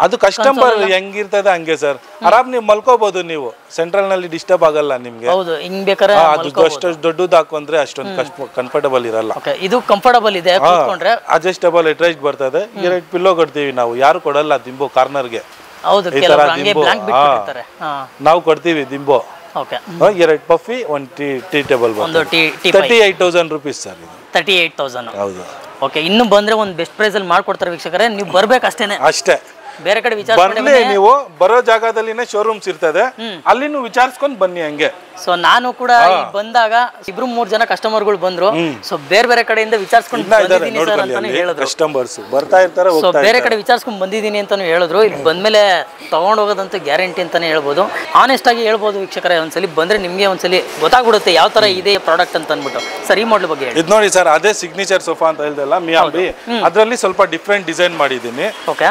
ಅದು ಕಸ್ಟಮರ್ ಹೆಂಗಿರ್ತದೆ ಹಂಗೆ ಸರ್. ಆರಾಮ್ ನೀವು ಮಲ್ಕೋಬಹುದು, ನೀವು ಸೆಂಟ್ರಲ್ ನಲ್ಲಿ ಡಿಸ್ಟರ್ಬ್ ಆಗಲ್ಲ ನಿಮ್ಗೆ. ಹೌದು, ಹಿಂಗ್ ಬೇಕಾದ್ರೆ ಅದು ಅಷ್ಟು ದೊಡ್ಡದು ಹಾಕೊಂಡ್ರೆ ಅಷ್ಟೊಂದು ಕಂಫರ್ಟಬಲ್ ಇರಲ್ಲ. ಇದು ಕಂಫರ್ಟಬಲ್ ಇದೆ, ಕೂತ್ಕೊಂಡ್ರೆ ಅಡ್ಜಸ್ಟಬಲ್ ಅಟ್ರೈಸ್ಟ್ ಬರ್ತದೆ. 2 ಪಿಲ್ಲೋ ಕೊಡ್ತೀವಿ ನಾವು, ಯಾರು ಕೊಡಲ್ಲ ದಿಂಬು ಕಾರ್ನರ್ಗೆ. ಹೌದು, ನಾವು ಕೊಡ್ತೀವಿ ದಿಂಬು. 2 ಪಫಿ 1 ಟೀ ಟೇಬಲ್ ಬರ್ತದೆ. 38,000 ರೂಪೀಸ್ ಸರ್ ಇದು. 38,000. ಹೌದು. ಓಕೆ, ಇನ್ನು ಬಂದ್ರೆ ಒಂದು ಬೆಸ್ಟ್ ಪ್ರೈಸ್ ಅಲ್ಲಿ ಮಾಡ್ಕೊಡ್ತಾರೆ ವೀಕ್ಷಕರೇ, ನೀವು ಬರ್ಬೇಕು ಅಷ್ಟೇನೆ. ಅಷ್ಟೇ, ಬೇರೆ ಕಡೆ ಬರ್ಲಿ ನೀವು. ಬರೋ ಜಾಗದಲ್ಲಿನೇ ಶೋರೂಮ್ಸ್ ಇರ್ತದೆ, ಅಲ್ಲಿನೂ ವಿಚಾರಿಸ್ಕೊಂಡ್ ಬನ್ನಿ ಹಂಗೆ. ಸೊ ನಾನು ಕೂಡ ಬಂದಾಗ 2-3 ಜನ ಕಸ್ಟಮರ್ಗಳು ಬಂದ್ರು. ಸೊ ಬೇರೆ ಬೇರೆ ಕಡೆಯಿಂದ ವಿಚಾರಿಸ್ಕೊಂಡು ಬಂದಿದ್ದೀನಿ ಸರ್ ಅಂತಾನೆ ಹೇಳಿದ್ರು. ಕಸ್ಟಮರ್ಸ್ ಬರ್ತಾ ಇರ್ತಾರೆ, ಸೊ ಬೇರೆ ಕಡೆ ವಿಚಾರಿಸ್ಕೊಂಡು ಬಂದಿದ್ದೀನಿ ಅಂತಾನು ಹೇಳಿದ್ರು. ಇಲ್ಲಿ ಬಂದ್ಮೇಲೆ ತಗೊಂಡ್ ಹೋಗೋದಂತೂ ಗ್ಯಾರಂಟಿ ಅಂತಾನೆ ಹೇಳ್ಬೋದು. ಆನೆಸ್ಟ್ ಆಗಿ ಹೇಳ್ಬೋದು ವೀಕ್ಷಕರೇ, ಒಂದ್ಸಲಿ ಬಂದ್ರೆ ನಿಮ್ಗೆ ಒಂದ್ಸಲಿ ಗೊತ್ತಾಗ್ಬಿಡುತ್ತೆ ಯಾವ ತರ ಇದೆ ಪ್ರಾಡಕ್ಟ್ ಅಂತ ಅಂದ್ಬಿಟ್ಟು. ಸರ್ ಈ ಮಾಡೆಲ್ ಬಗ್ಗೆ ಹೇಳಿ. ಇದು ನೋಡಿ ಸರ್, ಅದೇ ಸಿಗ್ನೇಚರ್ ಸೋಫಾ ಅಂತ ಹೇಳ್ದಲ್ಲ ಮಿಯಾಬಿ, ಅದರಲ್ಲಿ ಸ್ವಲ್ಪ ಡಿಫ್ರೆಂಟ್ ಡಿಸೈನ್ ಮಾಡಿದ್ದೀನಿ.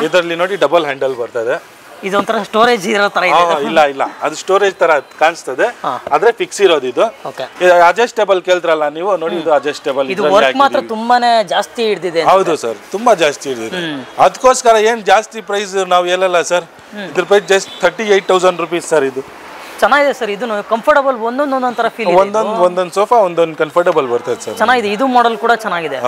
ಇದರಲ್ಲಿ ನೋಡಿ ಡಬಲ್ ಹ್ಯಾಂಡಲ್ ಬರ್ತದೆ. ಇದೊಂಥರ ಸ್ಟೋರೇಜ್ ಇರೋ ತರ ಇದೆ. ಇಲ್ಲ, ಅದು ಸ್ಟೋರೇಜ್ ತರ ಕಾಣಿಸ್ತದೆ, ಆದ್ರೆ ಫಿಕ್ಸ್ ಇರೋದು ಇದು. ಅಡ್ಜಸ್ಟೇಬಲ್ ಕೇಳ್ತ್ರಲ್ಲ ನೀವು, ನೋಡಿ ಇದು ಅಡ್ಜಸ್ಟೇಬಲ್. ಇದು ವರ್ಕ್ ಮಾತ್ರ ತುಂಬಾನೇ ಜಾಸ್ತಿ ಹಿಡಿದಿದೆ. ಹೌದು ಸರ್, ತುಂಬಾ ಜಾಸ್ತಿ ಹಿಡಿದಿದೆ. ಅದಕ್ಕೋಸ್ಕರ ಏನ್ ಜಾಸ್ತಿ ಪ್ರೈಸ್ ನಾವು ಹೇಳಲ್ಲ ಸರ್. ಇದ್ರ ಪ್ರೈಸ್ ಜಸ್ಟ್ 38,000 ರೂಪೀಸ್ ಸರ್. ಇದು ಚೆನ್ನಾಗಿದೆ ಸರ್, ಇದು ಕಂಫರ್ಟಬಲ್, ಒಂದೊಂದು ತರ ಫೀಲ್, ಒಂದೊಂದು ಸೋಫಾ ಒಂದೊಂದು ಕಂಫರ್ಟಬಲ್ ಬರ್ತದೆ ಸರ್. ಚೆನ್ನಾಗಿದೆ, ಇದು ಮಾಡೆಲ್ ಕೂಡ ಚೆನ್ನಾಗಿದೆ.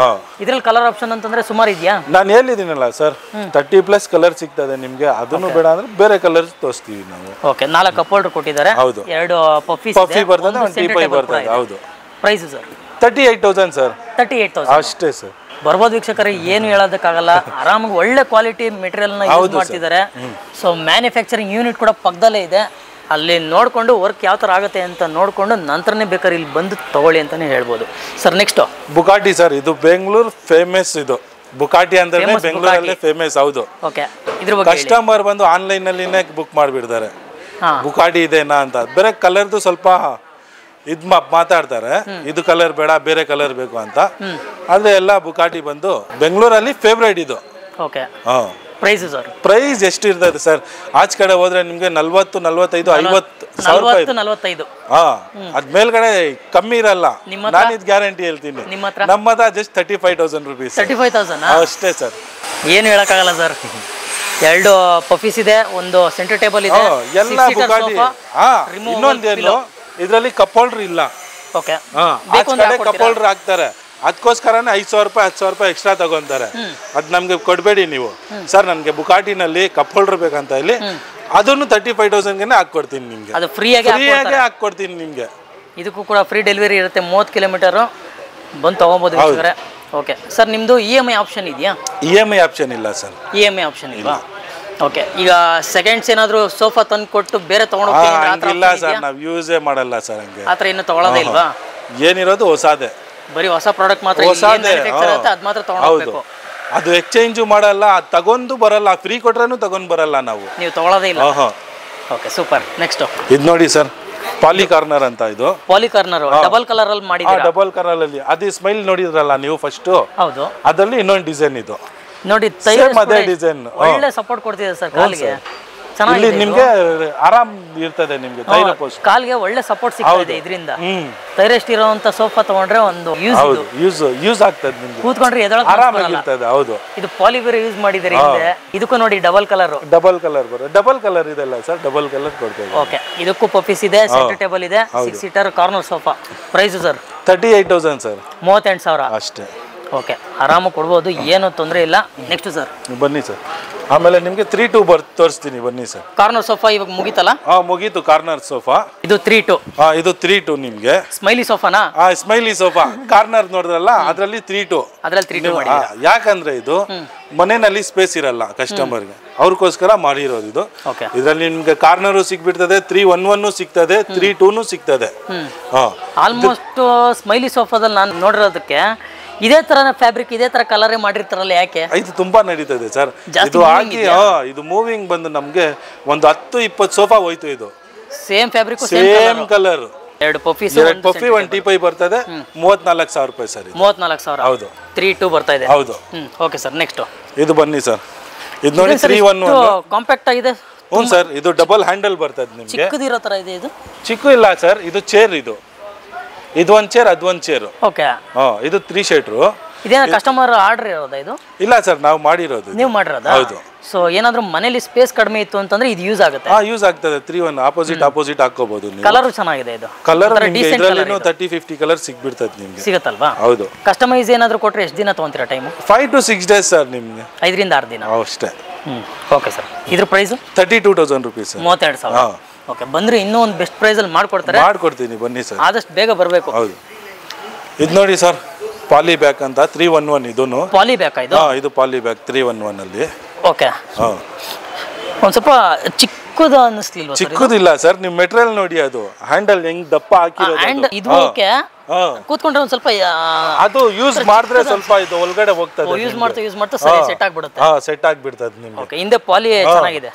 ಇದ್ರಲ್ಲಿ ಕಲರ್ ಆಪ್ಷನ್ ಅಂತಂದ್ರೆ ಸುಮಾರು ಇದೆಯಾ? ನಾನು ಹೇಳಿದ್ದೀನಲ್ಲ ಸರ್, 30+ ಕಲರ್ ಸಿಗ್ತದೆ ನಿಮ್ಗೆ. ಅದನ್ನು ಬೇಡ ಅಂದ್ರೆ ಬೇರೆ ಕಲರ್ ತೋರಿಸ್ತೀವಿ ನಾವು. ಓಕೆ, 4 ಕಪ್ ಹೋಲ್ಡರ್ ಕೊಟ್ಟಿದ್ದಾರೆ. ಹೌದು, 2 ಪಫಿ ಬರ್ತದೆ, 1 ಟೀಪಾಯ್ ಬರ್ತದೆ. ಹೌದು. Price sir 38,000 sir. 38,000 ಅಷ್ಟೇ ಸರ್. ಬರ್ಬೋದು ವೀಕ್ಷಕರೇ, ಏನು ಹೇಳೋದಕ್ಕಾಗಲ್ಲ. ಆರಾಮಾಗಿ ಒಳ್ಳೆ ಕ್ವಾಲಿಟಿ ಮೆಟೀರಿಯಲ್ ನ ಯೂಸ್ ಮಾಡ್ತಿದ್ದಾರೆ. ಸೊ ಮ್ಯಾನುಫ್ಯಾಕ್ಚರಿಂಗ್ ಯೂನಿಟ್ ಕೂಡ ಪಕ್ಕದಲ್ಲೇ ಇದೆ. ಅಲ್ಲಿ ನೋಡಿಕೊಂಡು ವರ್ಕ್ ಯಾವ ಥರ ಆಗುತ್ತೆ ಅಂತ ನೋಡಿಕೊಂಡು ನಂತರನೇ ಬೇಕಾದ್ರೆ ಇಲ್ಲಿ ಬಂದು ತಗೊಳ್ಳಿ ಅಂತಲೇ ಹೇಳ್ಬೋದು. Sir next Bugatti sir. ಇದು ಬೆಂಗಳೂರು ಫೇಮಸ್. ಇದು ಬುಗಾಟಿ ಅಂದ್ರೆ ಬೆಂಗಳೂರಲ್ಲೇ ಫೇಮಸ್. ಹೌದು. ಓಕೆ, ಇದ್ರ ಬಗ್ಗೆ ಕಸ್ಟಮರ್ ಬಂದು ಆನ್ಲೈನಲ್ಲಿನೇ ಬುಕ್ ಮಾಡಿಬಿಡ್ತಾರೆ, ಬುಗಾಟಿ ಇದೆನಾ ಅಂತ. ಬೇರೆ ಕಲರ್ದು ಸ್ವಲ್ಪ ಮಾತಾಡ್ತಾರೆ, ಇದು ಕಲರ್ ಬೇಡ ಬೇರೆ ಕಲರ್ ಬೇಕು ಅಂತ. ಆದ್ರೆ ಎಲ್ಲ ಬುಗಾಟಿ ಬಂದು ಬೆಂಗಳೂರಲ್ಲಿ ಫೇವ್ರೇಟ್ ಇದು. Okay, price sir? ಪ್ರೈಸ್ ಎಷ್ಟು ಇರ್ತದೆ ಸರ್? ಆಚೆ ಕಡೆ ಹೋದ್ರೆ ನಿಮ್ಗೆ 40, 45, 50,000. ಅದ್ ಮೇಲ್ಗಡೆ ಕಮ್ಮಿ ಇರಲ್ಲ. ನಾನು ಇದು ಗ್ಯಾರಂಟಿ ಹೇಳ್ತೀನಿ. ನಮ್ಮ ಹತ್ರ ಜಸ್ಟ್ 35,000 ರೂಪೀಸ್. 35,000 ಅಷ್ಟೇ ಸರ್. ಏನು ಹೇಳಕ್ಕಾಗಲ್ಲ ಸರ್. 2 ಪಫೀಸ್ ಇದೆ, ಒಂದು ಸೆಂಟರ್ ಟೇಬಲ್ ಇದೆ, ಎಲ್ಲ ಬುಗಾಟಿ. ಇನ್ನೊಂದೇನು, ಇದರಲ್ಲಿ ಕಪ್ ಹೋಲ್ಡರ್ ಇಲ್ಲ. ಓಕೆ, ಕಪ್ ಹೋಲ್ಡರ್ ಹಾಕ್ತಾರೆ, ಅದಕ್ಕೋಸ್ಕರನೇ 5,000 ರೂಪಾಯಿ 10,000 ರೂಪಾಯಿ ಎಕ್ಸ್ಟ್ರಾ ತಗೊಂತಾರೆ. ಅದು ನಮ್ಗೆ ಕೊಡಬೇಡಿ ನೀವು. ಸರ್ ನನಗೆ ಬುಗಾಟಿನಲ್ಲಿ ಕಪ್ ಹೋಲ್ಡರ್ ಬೇಕಂತ ಇಲ್ಲಿ, ಅದನ್ನು 35,000ಗೆ ಹಾಕ್ಕೊಡ್ತೀನಿ ನಿಮ್ಗೆ. ಅದು ಫ್ರೀಯಾಗಿ ಹಾಕ್ಕೊಡ್ತೀನಿ ನಿಮ್ಗೆ. ಇದಕ್ಕೂ ಕೂಡ ಫ್ರೀ ಡೆಲಿವರಿ ಇರುತ್ತೆ. 30 ಕಿಲೋಮೀಟರ್ ಬಂದು ತಗೋಬಹುದು. ಓಕೆ ಸರ್, ನಿಮ್ದು EMI ಆಪ್ಷನ್ ಇದೆಯಾ? EMI ಆಪ್ಷನ್ ಇಲ್ಲ ಸರ್. EMI ಆಪ್ಷನ್ ಇಲ್ವಾ? ಓಕೆ, ಈಗ ಸೆಕೆಂಡ್ಸ್ ಏನಾದ್ರು ಸೋಫಾ ತಂದು ಕೊಟ್ಟು ಬೇರೆ ತಗೊಂಡು ಇಲ್ಲ ಸರ್, ನಾವು ಯೂಸೇ ಮಾಡಲ್ಲ ಸರ್ ಹಂಗೆ. ಆ ಥರ ಏನು ತಗೊಳ್ಳೋದೇ ಇಲ್ವಾ? ಏನಿರೋದು ಹೊಸದೇ, ಬರೀ ಹೊಸ ಪ್ರಾಡಕ್ಟ್ ಮಾತ್ರ, ಅದು ಮಾತ್ರ ತಗೊಳ್ಬೇಕು. ಅದು ಎಕ್ಸ್ಚೇಂಜು ಮಾಡಲ್ಲ, ತಗೊಂಡು ಬರಲ್ಲ, ಫ್ರೀ ಕೊಟ್ರೂ ತಗೊಂಡು ಬರಲ್ಲ ನಾವು. ನೀವು ತಗೊಳ್ಳೋದೇ ಇಲ್ಲ? Okay, super. ನೆಕ್ಸ್ಟ್ ಇದು ನೋಡಿ ಸರ್, ಪಾಲಿ ಕಾರ್ನರ್ ಅಂತ. ಇದು ಪಾಲಿ ಕಾರ್ನರ್ ಡಬಲ್ ಕಲರ್ ಅಲ್ಲಿ ಮಾಡಿದ್ದೀರಾ? ಡಬಲ್ ಕಲರ್ ಅಲ್ಲಿ. ಅದು ಸ್ಮೈಲ್ ನೋಡಿದ್ರಲ್ಲ ನೀವು ಫಸ್ಟ್? ಹೌದು. ಅದರಲ್ಲಿ ಇನ್ನೊಂದು ಡಿಸೈನ್ ಇದು ನೋಡಿ, ಅದೇ ಡಿಸೈನ್. ಒಳ್ಳೆ ಸಪೋರ್ಟ್ ಕೊಡ್ತಿದೆ ಸರ್ ಕಾಲಿಗೆ. ಇಲ್ಲಿ ನಿಮ್ಗೆ ಆರಾಮ್ ಇರ್ತದೆ, ನಿಮ್ಗೆ ಕಾಲ್ಗೆ ಒಳ್ಳೆ ಸಪೋರ್ಟ್ ಸಿಗ್ತದೆ ಇದರಿಂದ. ಥೈರೆಸ್ಟ್ ಇರುವಂತ ಸೋಫಾ ತಗೊಂಡ್ರೆ ಒಂದು ಯೂಸ್ ಆಗ್ತದೆ ನಿಮ್ಗೆ, ಕೂತ್ಕೊಂಡ್ರೆ ಎದೊಳಗೆ ಆರಾಮಾಗಿರ್ತದೆ. ಹೌದು. ಇದು ಪಾಲಿವೇರ್ ಯೂಸ್ ಮಾಡಿದರೆ ಹಿಂದೆ. ಇದಕ್ಕೂ ನೋಡಿ ಡಬಲ್ ಕಲರ್ ಬರುತ್ತೆ. ಡಬಲ್ ಕಲರ್ ಇದೆಲ್ಲ ಸರ್, ಡಬಲ್ ಕಲರ್ ಕೊಡ್ತೇವೆ. ಓಕೆ, ಇದಕ್ಕೂ ಪಫೀಸ್ ಇದೆ, ಸೆಂಟರ್ ಟೇಬಲ್ ಇದೆ, 6 seater corner sofa. Price sir 38,000 sir. 38,000 ಅಷ್ಟೇ. ಓಕೆ, ಆರಾಮಾಗಿ ಕೊಡ್ಬೋದು, ಏನು ತೊಂದರೆ ಇಲ್ಲ. ನೆಕ್ಸ್ಟ್ ಸರ್ ಬನ್ನಿ ಸರ್. ಆಮೇಲೆ ನಿಮ್ಗೆ 3-2 ತೋರಿಸ್ತೀನಿ, ಬನ್ನಿ ಸರ್. ಕಾರ್ನರ್ ಸೋಫಾ ಇವಾಗ ಮುಗೀತಲ್ಲ? ಮುಗೀತು ಕಾರ್ನರ್ ಸೋಫಾ. ಇದು 3-2. ಇದು 3-2 ನಿಮ್ಗೆ. ಸ್ಮೈಲಿ ಸೋಫಾನಾ? Smiley sofa. ಕಾರ್ನರ್ ನೋಡಿದ್ರಲ್ಲ, ಅದರಲ್ಲಿ 3-2. ಅದ್ರಲ್ಲಿ 3-2 ಮಾಡಿ. ಯಾಕಂದ್ರೆ ಇದು ಮನೆಯಲ್ಲಿ ಸ್ಪೇಸ್ ಇರಲ್ಲ ಕಸ್ಟಮರ್ಗೆ, ಅವ್ರಿಗೋಸ್ಕರ ಮಾಡಿರೋದು ಇದು. ಇದರಲ್ಲಿ ನಿಮ್ಗೆ ಕಾರ್ನರು ಸಿಗ್ಬಿಡ್ತದೆ, 3-1-1 ಸಿಗ್ತದೆ, 3-2 ಸಿಗ್ತದೆ. ಆಲ್ಮೋಸ್ಟ್ ಸ್ಮೈಲಿ ಸೋಫಾದಲ್ಲಿ ನಾನು ನೋಡಿರೋದಕ್ಕೆ ಇದೇ ತರ ಫ್ಯಾಬ್ರಿಕ್ ಇದೇ ತರ ಕಲರೇ ಮಾಡಿರ್ತಾರಲ್ಲ ಯಾಕೆ? ಇದು ತುಂಬಾ ನಡೀತದೆ ಸರ್. ಇದು ಆಗಿ ಇದು ಮೂವಿಂಗ್ ಬಂದು ನಮ್ಗೆ ಒಂದು 10-20 ಸೋಫಾ ಹೋಯ್ತು. ಇದು same fabric same colour. 2 ಪಫೀಸ್, 2 ಪಫಿ 1 teapoy ಬರ್ತದೆ. 34,000 ರೂಪಾಯಿ ಸರ್. 34,000. ಹೌದು. 3-2 ಬರ್ತಾ ಇದೆ. ಹೌದು. ಓಕೆ ಸರ್, ನೆಕ್ಸ್ಟ್ ಇದು ಬನ್ನಿ ಸರ್. ಇದು ನೋಡಿ 3-1-1 ಕಾಂಪ್ಯಾಕ್ಟ್ ಆಗಿದೆ. ಹ್ಞೂ ಸರ್, ಇದು ಡಬಲ್ ಹ್ಯಾಂಡಲ್ ಬರ್ತದೆ ನಿಮಗೆ. ಚಿಕ್ಕದಿರೋ ತರ ಇದೆ ಇದು. ಚಿಕ್ಕ ಇಲ್ಲ ಸರ್, ಇದು ಚೇರ್. ಇದು ಒಂದು ಚೇರ್, ಅದು ಒಂದು ಚೇರ್. ಓಕೆ. ಇದು 3 ಸೀಟರ್. ಇದೇನ ಕಸ್ಟಮರ್ ಆರ್ಡರ್ ಇರೋದಾ ಇದು? ಇಲ್ಲ ಸರ್, ನಾವು ಮಾಡಿರೋದು. ನೀವು ಮಾಡಿರೋದಾ? ಹೌದು. ಸೊ ಏನಾದ್ರೂ ಮನೇಲಿ ಸ್ಪೇಸ್ ಕಡಿಮೆ ಇತ್ತು ಅಂತಂದ್ರೆ ಇದು ಯೂಸ್ ಆಗುತ್ತೆ. ಯೂಸ್ ಆಗ್ತದೆ. 3-1 ಆಪೋಸಿಟ್ ಹಾಕೋಬಹುದು ನೀವು. ಕಲರ್ ಚೆನ್ನಾಗಿದೆ ಇದು. ಕಲರ್ ಇದರಲ್ಲಿನೂ 30-50 ಕಲರ್ ಸಿಗ್ಬಿಡ್ತದೆ ನಿಮಗೆ. ಸಿಗುತ್ತಲ್ವಾ? ಹೌದು. ಕಸ್ಟಮೈಸ್ ಏನಾದ್ರೂ ಕೊಟ್ರೆ ಎಷ್ಟು ದಿನ ತಗೊಂತೀರಾ ಟೈಮ್? 5 to 6 days ಸರ್ ನಿಮಗೆ. 5-6 ದಿನ ಅಷ್ಟೇ. Okay sir. ಇದ್ರ ಪ್ರೈಸ್ 32,000 ರೂಪೀಸ್. 32,000. ಓಕೆ, ಬಂದ್ರೆ ಇನ್ನೂ ಒಂದು ಬೆಸ್ಟ್ ಪ್ರೈಸ್ ಅಲ್ಲಿ ಮಾಡ್ಕೊಡ್ತಾರೆ. ಮಾಡ್ಕೊಡ್ತೀನಿ, ಬನ್ನಿ ಸರ್. ಆದಷ್ಟು ಬೇಗ ಬರಬೇಕು. ಹೌದು. ಇದು ನೋಡಿ ಸರ್, ಪಾಲಿ ಬ್ಯಾಕ್ ಅಂತ 3-1-1. ಇದೂನು ಪಾಲಿ ಬ್ಯಾಕ್. ಇದು ಪಾಲಿ ಬ್ಯಾಕ್ 3-1-1 ಅಲ್ಲಿ. ಓಕೆ. ಒಂದ್ ಸ್ವಲ್ಪ ಚಿಕ್ಕದು ಅನ್ನಿಸ್ಲಿಲ್ವಾ? ಚಿಕ್ಕದಿಲ್ಲ ಸರ್, ನೀವು ಮೆಟೀರಿಯಲ್ ನೋಡಿ. ಅದು ಹ್ಯಾಂಡಲ್ ಹೆಂಗ್ ದಪ್ಪ ಹಾಕಿರೋದು. ಅಂಡ್ ಇದು ಓಕೆ, ಕೂತ್ಕೊಂಡ್ರೆ ಒಂದ್ ಸ್ವಲ್ಪ ಅದು ಯೂಸ್ ಮಾಡಿದ್ರೆ ಸ್ವಲ್ಪ ಇದು ಒಳಗಡೆ ಹೋಗ್ತದೆ. ಯೂಸ್ ಮಾಡ್ತಾ ಸರಿ ಸೆಟ್ ಆಗ್ಬಿಡುತ್ತೆ. ಸೆಟ್ ಆಗ್ಬಿಡ್ತದೆ ನಿಮ್ಗೆ. ಓಕೆ, ಹಿಂದೆ ಪಾಲಿ ಚೆನ್ನಾಗಿದೆ.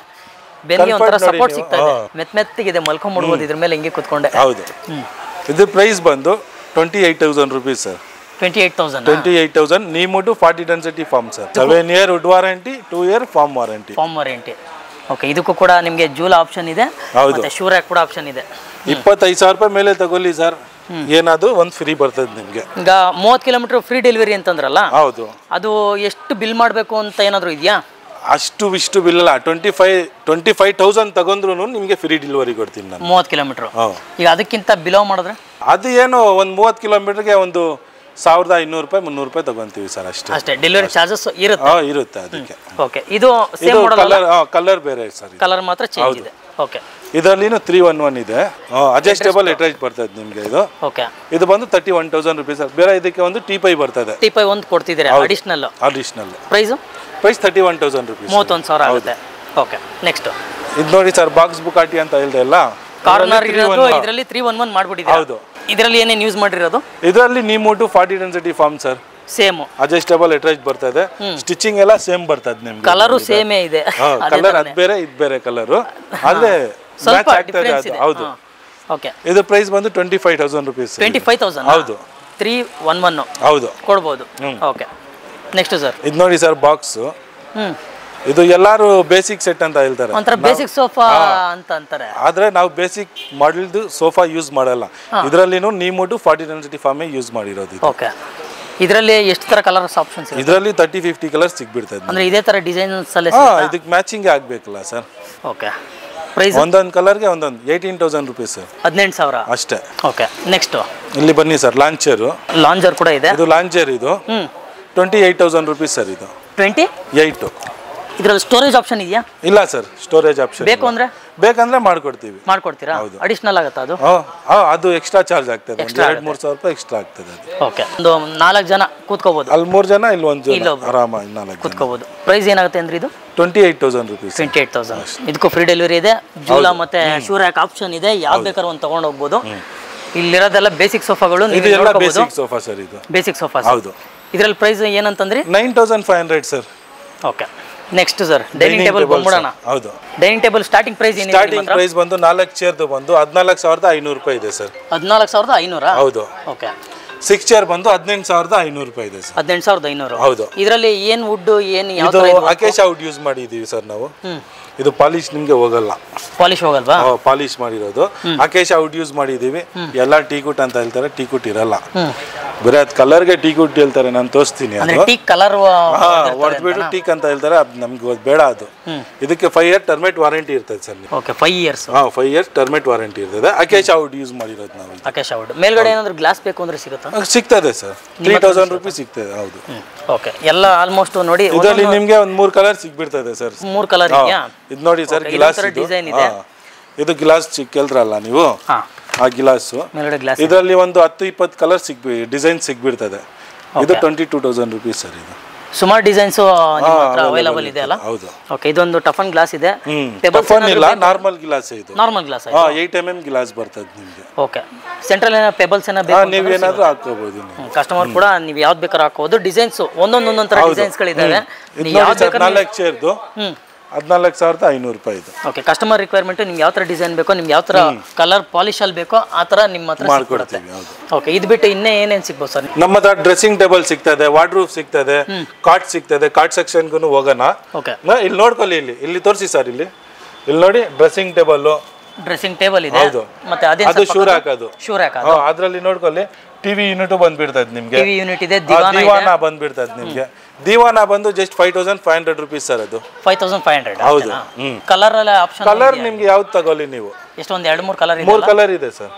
ಬೆನ್ನಿಗೆ ಒಂಥರ ಸಪೋರ್ಟ್ ಸಿಗ್ತಾ ಇದೆ. ಮೆತ್ತಗಿದೆ, ಮಲ್ಕೊಂಡ್ಬಿಡ್ಬೋದು ಇದ್ರ ಮೇಲೆ ಹಿಂಗೆ ಕೂತ್ಕೊಂಡೆ. ಹೌದು. ಇದು ಪ್ರೈಸ್ ಬಂದು 28,000 rupees sir. 28,000. Neem wood 40 density foam sir. 7 year wood warranty, 2 year foam warranty. Okay, ಇದಕ್ಕೂ ಕೂಡ ನಿಮಗೆ ಜೂಲ್ ಆಪ್ಷನ್ ಇದೆ, ಮತ್ತೆ ಶೂ ರ್ಯಾಕ್ ಕೂಡ ಆಪ್ಷನ್ ಇದೆ. 25,000 ರೂಪಾಯಿ ಮೇಲೆ ತಗೊಳ್ಳಿ ಸರ್, ಏನಾದ್ರು ಒಂದು ಫ್ರೀ ಬರ್ತದೆ ನಿಮಗೆ. ಈಗ 30 ಕಿಲೋಮೀಟರ್ ಫ್ರೀ ಡೆಲಿವರಿ ಅಂತಂದ್ರಲ್ಲ, ಹೌದು. ಅದು ಎಷ್ಟು ಬಿಲ್ ಮಾಡಬೇಕು ಅಂತ ಏನಾದರೂ ಇದೆಯಾ? ಇಷ್ಟು ಬಿಲ್ ಅಲ್ಲ. 25,000 ತಗೊಂಡ್ರು ನಿಮಗೆ ಫ್ರೀ ಡೆಲಿವರಿ ಕೊಡ್ತೀನಿ ನಾನು. 30 ಕಿಲೋಮೀಟರ್. ಈಗ ಅದಕ್ಕಿಂತ ಬಿಲೋ ಮಾಡಿದ್ರೆ ಅದು ಏನು, ಒಂದು 30 ಕಿಲೋಮೀಟರ್ಗೆ ಒಂದು 1,500 ರೂಪಾಯಿ 300 ರೂಪಾಯಿ ತಗೊಂತೀವಿ ಸರ್. ಅಷ್ಟೇ. ಡೆಲಿವರಿ ಚಾರ್ಜಸ್ ಇರುತ್ತೆ ಅದಕ್ಕೆ. ಓಕೆ, ಇದು ಸೇಮ್ ಮಾಡೆಲ್. ಕಲರ್ ಬೇರೆ ಸರ್, ಕಲರ್ ಮಾತ್ರ ಚೇಂಜ್ ಇದೆ. ಓಕೆ. ಇದರಲ್ಲಿನೂ 3-1-1 ಇದೆ. ಅಡ್ಜಸ್ಟೇಬಲ್ ಎಟ್ರೇಜ್ ಬರ್ತದೆ ನಿಮಗೆ. ಓಕೆ. ಇದು ಬಂದು 31,000 ರೂಪೀಸ್. ಬೇರೆ ಇದಕ್ಕೆ ಒಂದು ಟೀಪೈ ಬರ್ತದೆ. ಟೀಪೈ ಒಂದು ಕೊಡ್ತಿದ್ದೀರಾ ಅಡಿಷನಲ್. Price 31,000 rupees. 31,000 ಆಗುತ್ತೆ. ಓಕೆ, ನೆಕ್ಸ್ಟ್ ಇದು ನೋಡಿ ಸರ್, ಬಾಕ್ಸ್ ಬುಕಾಟಿ ಅಂತ ಹೇಳ್ದೆ ಅಲ್ಲ, ಕಾರ್ನರ್ ಇರೋದು. ಇದರಲ್ಲಿ 3-1-1 ಮಾಡ್ಬಿಟ್ಟಿದ್ದೀರಾ? ಹೌದು. ಇದರಲ್ಲಿ ಏನೇನು ಯೂಸ್ ಮಾಡಿರೋದು? ಇದರಲ್ಲಿ ನೀಮುಡು 40 density foam sir. Same adjustable ಎಟ್ರೇಜ್ ಬರ್ತದೆ. ಸ್ಟಿಚಿಂಗ್ ಎಲ್ಲ ಸೇಮ್ ಬರ್ತದೆ ನಿಮ್ಗೆ. ಕಲರು ಸೇಮೇ ಇದೆ. ಕಲರ್ ಅದು ಬೇರೆ, ಇದು ಬೇರೆ ಕಲರು, ಆದ್ರೆ ಸ್ವಲ್ಪ ಡಿಫರೆನ್ಸ್ ಇದೆ. ಹೌದು. ಓಕೆ. ಇದು ಪ್ರೈಸ್ ಬಂದು 25,000 ರೂಪೀಸ್. 25,000. ಹೌದು. 3-1-1 ಹೌದು, ಕೊಡ್ಬೋದು. Okay, next sir. ಇದು ನೋಡಿ ಸರ್, ಬಾಕ್ಸ್. ಇದು ಎಲ್ಲಾರು ಬೇಸಿಕ್ ಸೆಟ್ ಅಂತ ಹೇಳ್ತಾರೆ, ಒಂಥರ ಬೇಸಿಕ್ ಸೋಫಾ ಅಂತ ಅಂತಾರೆ. ಆದ್ರೆ ನಾವು ಬೇಸಿಕ್ ಮಾಡೆಲ್ದು ಸೋಫಾ ಯೂಸ್ ಮಾಡಲ್ಲ. ಇದರಲ್ಲಿನೂ ನೀಮುಡು 40 ಡೆನ್ಸಿಟಿ ಫಾರ್ಮ್ ಯೂಸ್ ಮಾಡಿರೋದು. ಓಕೆ. ಇದರಲ್ಲಿ ಎಷ್ಟು ತರ ಕಲರ್ಸ್ ಆಪ್ಷನ್ಸ್ ಇದೆ? ಇದರಲ್ಲಿ 30-50 ಕಲರ್ಸ್ ಸಿಗ್ಬಿಡ್ತದೆ. ಅಂದ್ರೆ ಇದೇ ತರ ಡಿಸೈನ್ಸ್ ಅಲ್ಲೇ ಇದಕ್ಕೆ ಮ್ಯಾಚಿಂಗ್ ಆಗ್ಬೇಕಲ್ಲ ಸರ್. ಓಕೆ. ಪ್ರೈಸ್ ಒಂದೊಂದು ಕಲರ್ಗೆ ಒಂದೊಂದು 18,000 ರೂಪೀಸ್. 18,000 ಅಷ್ಟೇ. ಓಕೆ, ನೆಕ್ಸ್ಟ್ ಇಲ್ಲಿ ಬನ್ನಿ ಸರ್, ಲಾಂಚರ್ ಕೂಡ ಇದೆ. ಇದು ಲಾಂಚರ್. ಇದು 28,000 ರೂಪೀಸ್ ಸರ್. ಇದು 28. ಇದರಲ್ಲಿ ಸ್ಟೋರೇಜ್ ಆಪ್ಷನ್ ಇದೆಯಾ? ಇಲ್ಲ ಸರ್, ಸ್ಟೋರೇಜ್ ಆಪ್ಷನ್ ಬೇಕಂದ್ರೆ ಮಾಡ್ಕೊಡ್ತೀರಾ? ಅಡಿಷನಲ್ ಆಗುತ್ತಾ ಅದು? ಅದು ಎಕ್ಸ್ಟ್ರಾ ಚಾರ್ಜ್ ಆಗ್ತದೆ. 2,000-3,000 ರೂಪಾಯಿ ಎಕ್ಸ್ಟ್ರಾ ಆಗ್ತದೆ. ಓಕೆ. ಒಂದು 4 ಜನ ಕೂತ್ಕೋಬಹುದು. ಅಲ್ಲಿ 3 ಜನ, ಇಲ್ಲಿ 1 ಜನ ಆರಾಮಾಗಿ 4 ಕೂತ್ಕೋಬಹುದು. ಪ್ರೈಸ್ ಏನಾಗುತ್ತೆ ಅಂದ್ರೆ ಇದು 28,000 ರೂಪೀಸ್. 28,000. ಇದಕ್ಕೂ ಫ್ರೀ ಡೆಲಿವರಿ ಇದೆ. ಜೂಲಾ ಮತ್ತೆ ಶೂ ರ್ಯಾಕ್ ಆಪ್ಷನ್ ಇದೆ. ಯಾವ್ದು ಬೇಕಾದ್ರೂ ಒಂದು ತಗೊಂಡು ಹೋಗ್ಬೋದು. ಇಲ್ಲಿರೋದೆಲ್ಲ ಬೇಸಿಕ್ ಸೋಫಾಗಳು. ಇದೆಲ್ಲ ಬೇಸಿಕ್ ಸೋಫಾ ಸರ್. ಇದು ಬೇಸಿಕ್ ಸೋಫಾ. ಹೌದು. ಇದರಲ್ಲಿ ಪ್ರೈಸ್ ಏನಂತಂದ್ರೆ 9,500 ಸರ್. Okay, next sir, dining table ಬಂದ್ಬಿಡೋಣ. ಹೌದು. ಡೈನಿಂಗ್ ಟೇಬಲ್ ಸ್ಟಾರ್ಟಿಂಗ್ ಪ್ರೈಸ್ ಏನಿದೆ? ಸ್ಟಾರ್ಟಿಂಗ್ ಪ್ರೈಸ್ ಬಂದು 4 ಚೇರ್ದು ಬಂದು 14,500 ರೂಪಾಯಿ ಇದೆ ಸರ್. 14,500? ಹೌದು. ಓಕೆ. 6 ಚೇರ್ ಬಂದು 18,500 ರೂಪಾಯಿ ಇದೆ ಸರ್. 18,500. ಹೌದು. ಇದರಲ್ಲಿ ಏನು ವುಡ್ ಏನು ಯಾವ ತರ? ಅಕೇಶಾ ವುಡ್ ಯೂಸ್ ಮಾಡಿದೀವಿ ಸರ್ ನಾವು. ಇದು ಪಾಲಿಶ್ ನಿಮ್ಗೆ ಹೋಗಲ್ಲ. ಪಾಲಿಶ್ ಹೋಗಲ್ವಾ? ಪಾಲಿಶ್ ಮಾಡಿರೋದು. ಅಕೇಶಾ ವುಡ್ ಯೂಸ್ ಮಾಡಿದೀವಿ. ಎಲ್ಲ ಟೀಕುಟ್ ಅಂತ ಹೇಳ್ತಾರೆ, ಟೀಕುಟ್ ಇರಲ್ಲ. ಬರೀ ಅದು ಕಲರ್ಗೆ ಟೀಕುಟ್ ಹೇಳ್ತಾರೆ. ನಾನು ತೋರಿಸ್ತೀನಿ. ಅದು ಟೀಕ್ ಕಲರ್ ಹೊಡೆದ್ಬಿಟ್ಟು ಟೀಕ್ ಅಂತ ಹೇಳ್ತಾರೆ. ಅದು ನಮ್ಗೆ ಬೇಡ. ಅದು ಇದಕ್ಕೆ 5 year ಟರ್ಮೇಟ್ ವಾರಂಟಿ ಇರ್ತದೆ sir. Okay, 5 years. 5 years termite warranty ಇರ್ತದೆ. ಅಕೇಶಾ ವುಡ್ ಯೂಸ್ ಮಾಡಿರೋದು ನಾವು. ಅಕೇಶಾ ವುಡ್ ಮೇಲ್ಗಡೆ ಏನಾದರೂ ಗ್ಲಾಸ್ ಬೇಕು ಅಂದ್ರೆ ಸಿಗುತ್ತಾ? ಸಿಗ್ತದೆ ಸರ್. 3,000 ರೂಪಾಯಿ ಸಿಗ್ತದೆ. ಹೌದು. ಓಕೆ, ಎಲ್ಲ ಆಲ್ಮೋಸ್ಟ್ ನೋಡಿ. ಇದರಲ್ಲಿ ನಿಮಗೆ ಒಂದು 3 ಕಲರ್ ಸಿಗ್ಬಿಡ್ತದೆ ಸರ್. 3 ಕಲರ್ ಇದೆಯಾ? ಇದು ನೋಡಿ ಸರ್, ಗ್ಲಾಸ್ ಡಿಸೈನ್ ಇದೆ. ಇದು ಗ್ಲಾಸ್ ಕೇಳ್ರಲ್ಲ ನೀವು, ಆ ಗ್ಲಾಸು. ಇದರಲ್ಲಿ ಒಂದು 10-20 ಕಲರ್ ಡಿಸೈನ್ ಸಿಗ್ಬಿಡ್ತದೆ. ಇದು 22,000 ರೂಪೀಸ್ ಸರ್. ಇದು ಸುಮಾರು ಡಿಸೈನ್ಸ್ ನಿಮ್ಮ ಹತ್ರ ಅವೈಲಬಲ್ ಇದೆ ಅಲ್ಲ? ಹೌದು. ಓಕೆ, ಇದೊಂದು ಟಫನ್ ಗ್ಲಾಸ್ ಇದೆ. ಟಫನ್ ಇಲ್ಲ, ನಾರ್ಮಲ್ ಗ್ಲಾಸ್ ಇದು. Normal glass. 8 mm ಗ್ಲಾಸ್ ಬರ್ತದೆ ನಿಮಗೆ. ಓಕೆ, ಸೆಂಟ್ರಲ್ ಏನೋ ಪೆಬಲ್ಸ್ ಏನೋ ಬೇಕು ನೀವು ಏನಾದರೂ ಹಾಕೋಬಹುದು. ಕಸ್ಟಮರ್ ಕೂಡ ನೀವು ಯಾವ್ದು ಬೇಕಾದ್ರೂ ಹಾಕೋಬಹುದು. ಡಿಸೈನ್ಸ್ ಒಂದೊಂದೊಂದೊಂದು ತರ ಡಿಸೈನ್ಸ್ ಗಳಿದಾವೆ. ನೀವು ಯಾವ್ದು ಬೇಕಾದ್ರೂ 14 ಚೇರ್ದು 14,500 ರೂಪಾಯಿ ಇದು. ಓಕೆ, ಕಸ್ಟಮರ್ ರಿಕ್ವೈರ್ಮೆಂಟ್ ನಿಮ್ಗೆ ಯಾವ ತರ ಡಿಸೈನ್ ಬೇಕೋ, ನಿಮ್ಗೆ ಯಾವ ತರ ಕಲರ್ ಪಾಲಿಶ್ ಅಲ್ಲಿ ಬೇಕೋ ಆ ತರ ನಿಮ್ಮ ಹತ್ರ ಸಿಗುತ್ತೆ. ಓಕೆ, ಇದು ಬಿಟ್ಟು ಇನ್ನೇ ಏನೇನು ಸಿಗ್ಬೋದು ಸರ್? ನಮ್ಮ ಹತ್ರ ಡ್ರೆಸ್ಸಿಂಗ್ ಟೇಬಲ್ ಸಿಗ್ತದೆ, ವಾರ್ಡ್ರೂಫ್ ಸಿಗ್ತದೆ, ಕಾಟ್ ಸಿಗ್ತದೆ. ಕಾಟ್ ಸೆಕ್ಷನ್ಗೂ ಹೋಗೋಣ. ಓಕೆ, ಇಲ್ಲಿ ನೋಡ್ಕೊಳ್ಳಿ, ಇಲ್ಲಿ ತೋರಿಸಿ ಸರ್. ಇಲ್ಲಿ ನೋಡಿ ಡ್ರೆಸ್ಸಿಂಗ್ ಟೇಬಲ್ ಇದೆ. ಮತ್ತೆ ಅದು ಶೂರ್ ಹಾಕೋದು. ಶೂರ್ ಹಾಕೋದು. ಅದ್ರಲ್ಲಿ ನೋಡ್ಕೊಳ್ಳಿ, ಟಿವಿ ಯೂನಿಟ್ ಬಂದ್ಬಿಡ್ತದೆ ನಿಮ್ಗೆ. ಟಿವಿ ಯೂನಿಟ್ ಇದೆ, ದಿವಾನ ಬಂದ್ಬಿಡ್ತದೆ ನಿಮ್ಗೆ. ದಿವಾನ ಬಂದು ಜಸ್ಟ್ 5,500 ರೂಪೀಸ್ ಸರ್. ಅದು 5,500. ಹೌದು. ಕಲರ್ ಎಲ್ಲ ಆಪ್ಷನ್ ಕಲರ್ ನಿಮ್ಗೆ ಯಾವ್ದು ತಗೊಳ್ಳಿ ನೀವು. ಎಷ್ಟೊಂದು 2-3 ಕಲರ್ ಇದೆ. 3 ಕಲರ್ ಇದೆ ಸರ್.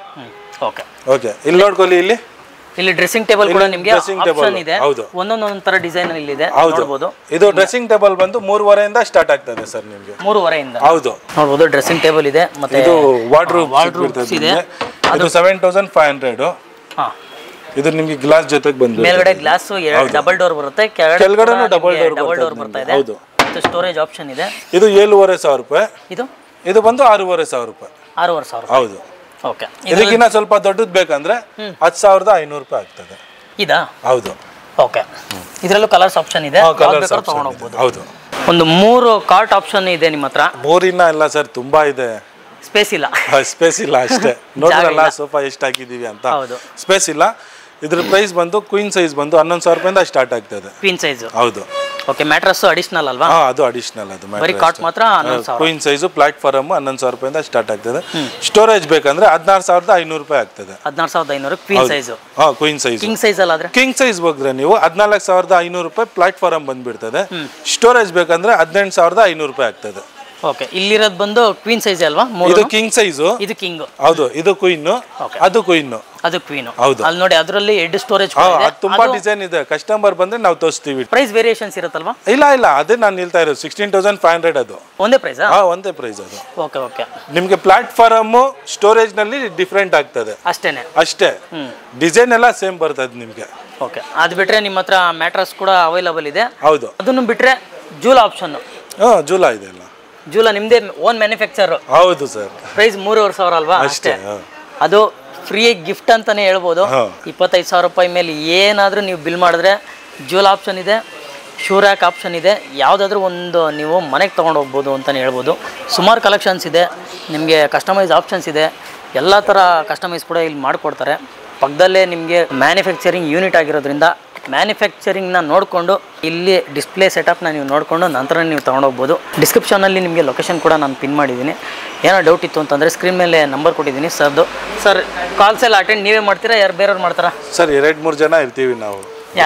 ಓಕೆ ಓಕೆ, ಇಲ್ಲಿ ನೋಡ್ಕೊಳ್ಳಿ. ಇಲ್ಲಿ ಡ್ರೆಸ್ಸಿಂಗ್ ಟೇಬಲ್ ಕೂಡ ನಿಮಗೆ ಆಪ್ಷನ್ ಇದೆ. ಒಂದೊಂದೊಂದು ತರ ಡಿಸೈನ್ ಇಲ್ಲಿ ಇದೆ, ನೋಡಬಹುದು. ಇದು ಡ್ರೆಸ್ಸಿಂಗ್ ಟೇಬಲ್ ಬಂದು 3.5 ಇಂದ ಸ್ಟಾರ್ಟ್ ಆಗ್ತದೆ ಸರ್ ನಿಮಗೆ. 3.5 ಇಂದ. ಹೌದು, ನೋಡಬಹುದು. ಡ್ರೆಸ್ಸಿಂಗ್ ಟೇಬಲ್ ಇದೆ, ಮತ್ತೆ ಇದು ವಾರ್ಡ್ರೂಬ್ ಇದೆ. ಇದು 7,500. ಹಾ, ಇದು ನಿಮಗೆ ಗ್ಲಾಸ್ ಜೊತೆಗೆ ಬಂದಿದೆ. ಮೇಲ್ಗಡೆ ಗ್ಲಾಸ್ ಡಬಲ್ ಡೋರ್ ಬರುತ್ತೆ, ಕೆಳಗಡೆನೂ ಡಬಲ್ ಡೋರ್ ಬರ್ತಾ ಇದೆ. ಹೌದು. ಮತ್ತೆ ಸ್ಟೋರೇಜ್ ಆಪ್ಷನ್ ಇದೆ. ಇದು 7,500 ರೂಪಾಯಿ. ಇದು ಬಂದು 6,500 ರೂಪಾಯಿ. 6,500. ಹೌದು. ಓಕೆ, ಇದಕ್ಕಿಂತ ಸ್ವಲ್ಪ ದೊಡ್ಡದು ಬೇಕಂದ್ರೆ 10,500 ರೂಪಾಯಿ ಆಗ್ತದೆ. ಇದಾ? ಹೌದು. ಓಕೆ, ಇದರಲ್ಲೂ ಕಲರ್ಸ್ ಆಪ್ಷನ್ ಇದೆ, ತಗೊಂಡು ಹೋಗ್ಬೋದು. ಹೌದು. ಒಂದು 3 ಕಾರ್ಟ್ ಆಪ್ಷನ್ ಇದೆ ನಿಮ್ಮ ಹತ್ರ. 3 ಇನ್ನ ಇಲ್ಲ ಸರ್, ತುಂಬಾ ಇದೆ. ಸ್ಪೇಸ್ ಇಲ್ಲ. ಸ್ಪೇಸ್ ಇಲ್ಲ ಅಷ್ಟೇ. ನೋಡ್ರಲ್ಲ ಸೋಫಾ ಎಷ್ಟು ಹಾಕಿದೀವಿ ಅಂತ. ಸ್ಪೇಸ್ ಇಲ್ಲ. ಇದ್ರ ಪ್ರೈಸ್ ಬಂದು ಕ್ವೀನ್ ಸೈಜ್ ಬಂದು 11,000 ರೂಪಾಯಿಂದ ಸ್ಟಾರ್ಟ್ ಆಗ್ತದೆ. Queen size. ಹೌದು. ಓಕೆ, ಮ್ಯಾಟ್ರಸ್ ಅಡಿಷನಲ್ ಅಲ್ವಾ? ಅದು ಅಡಿಷನಲ್. ಅದು ಬರೀ ಕಾಟ್ ಮಾತ್ರ 11,000. ಕ್ವೀನ್ ಸೈಜ್ ಪ್ಲಾಟ್ಫಾರ್ಮ್ 11,000 ರೂಪಾಯಿಂದ ಸ್ಟಾರ್ಟ್ ಆಗ್ತದೆ. ಸ್ಟೋರೇಜ್ ಬೇಕಂದ್ರೆ 16,500 ರೂಪಾಯಿ ಆಗ್ತದೆ. 16,500 queen size. Queen size. King size ಅಲ್ಲಾದ್ರೆ? ಕಿಂಗ್ ಸೈಜ್ ಹೋದ್ರೆ ನೀವು 14,500 ರೂಪಾಯಿ ಪ್ಲಾಟ್ಫಾರ್ಮ್ ಬಂದ್ಬಿಡ್ತದೆ. ಸ್ಟೋರೇಜ್ ಬೇಕಂದ್ರೆ 18,500 ರೂಪಾಯಿ ಆಗ್ತದೆ. ಓಕೆ, ಇಲ್ಲಿರೋದು ಬಂದು ಕ್ವೀನ್ ಸೈಜ್ ಅಲ್ವಾ? ಇದು ಕಿಂಗ್ ಸೈಜ್. ಇದು ಕಿಂಗ್. ಹೌದು. ಇದು ಕ್ವೀನ್. ಅದು ಕ್ವೀನ್. ಅದು ಕ್ವೀನ್. ಹೌದು. ಅಲ್ಲಿ ನೋಡಿ, ಅದರಲ್ಲಿ ಹೆಡ್ ಸ್ಟೋರೇಜ್ ತುಂಬಾ ಡಿಸೈನ್ ಇದೆ. ಕಸ್ಟಮರ್ ಬಂದ್ರೆ ನಾವು ತೋರಿಸ್ತೀವಿ. ಪ್ರೈಸ್ ವೇರಿಯೇಷನ್ಸ್ ಇರುತ್ತಲ್ವಾ? ಇಲ್ಲ, ಅದೇ ನಾನು ಹೇಳ್ತಾ ಇರೋದು 16,500. ಅದು ಒಂದೇ ಪ್ರೈಸ್? ಒಂದೇ ಪ್ರೈಸ್ ಅದು. Okay okay. ನಿಮ್ಗೆ ಪ್ಲಾಟ್ಫಾರ್ಮ್ ಸ್ಟೋರೇಜ್ ನಲ್ಲಿ ಡಿಫ್ರೆಂಟ್ ಆಗ್ತದೆ ಅಷ್ಟೇ. ಡಿಸೈನ್ ಎಲ್ಲ ಸೇಮ್ ಬರ್ತದೆ ನಿಮ್ಗೆ. ಓಕೆ, ಅದು ಬಿಟ್ರೆ ನಿಮ್ಮ ಹತ್ರ ಮ್ಯಾಟ್ರಸ್ ಕೂಡ ಅವೈಲಬಲ್ ಇದೆ. ಹೌದು. ಅದನ್ನು ಬಿಟ್ರೆ ಜೂಲಾ ಆಪ್ಷನ್. ಜೂಲಾ ಇದೆ. ಜೂಲಾ ನಿಮ್ದೇ ಓನ್ ಮ್ಯಾನುಫ್ಯಾಕ್ಚರ್. ಹೌದು ಸರ್. ಪ್ರೈಸ್ 3,500 ಅಲ್ವಾ? ಅಷ್ಟೇ. ಅದು ಫ್ರೀ ಗಿಫ್ಟ್ ಅಂತಾನೆ ಹೇಳ್ಬೋದು. 25,000 ರೂಪಾಯಿ ಮೇಲೆ ಏನಾದರೂ ನೀವು ಬಿಲ್ ಮಾಡಿದ್ರೆ ಜೂಲಾ ಆಪ್ಷನ್ ಇದೆ, ಶೂರ್ಯಾಕ್ ಆಪ್ಷನ್ ಇದೆ. ಯಾವುದಾದ್ರೂ ಒಂದು ನೀವು ಮನೆಗೆ ತೊಗೊಂಡು ಹೋಗ್ಬೋದು ಅಂತಲೇ ಹೇಳ್ಬೋದು. ಸುಮಾರು ಕಲೆಕ್ಷನ್ಸ್ ಇದೆ, ನಿಮಗೆ ಕಸ್ಟಮೈಸ್ ಆಪ್ಷನ್ಸ್ ಇದೆ. ಎಲ್ಲ ಥರ ಕಸ್ಟಮೈಸ್ ಕೂಡ ಇಲ್ಲಿ ಮಾಡಿಕೊಡ್ತಾರೆ. ಪಕ್ಕದಲ್ಲೇ ನಿಮಗೆ ಮ್ಯಾನುಫ್ಯಾಕ್ಚರಿಂಗ್ ಯೂನಿಟ್ ಆಗಿರೋದ್ರಿಂದ ಮ್ಯಾನುಫ್ಯಾಕ್ಚರಿಂಗ್ನ ನೋಡಿಕೊಂಡು ಇಲ್ಲಿ ಡಿಸ್ಪ್ಲೇ ಸೆಟಪ್ನ ನೀವು ನೋಡಿಕೊಂಡು ನಂತರ ನೀವು ತೊಗೊಂಡೋಗ್ಬೋದು. ಡಿಸ್ಕ್ರಿಪ್ಷನಲ್ಲಿ ನಿಮಗೆ ಲೊಕೇಶನ್ ಕೂಡ ನಾನು ಪಿನ್ ಮಾಡಿದ್ದೀನಿ. ಏನೋ ಡೌಟ್ ಇತ್ತು ಅಂತಂದರೆ ಸ್ಕ್ರೀನ್ ಮೇಲೆ ನಂಬರ್ ಕೊಟ್ಟಿದ್ದೀನಿ ಸರ್ದು. ಸರ್, ಕಾಲ್ಸ್ ಎಲ್ಲ ಅಟೆಂಡ್ ನೀವೇ ಮಾಡ್ತೀರಾ, ಯಾರು ಬೇರೆಯವ್ರು ಮಾಡ್ತಾರಾ? ಸರ್, 2-3 ಜನ ಇರ್ತೀವಿ ನಾವು.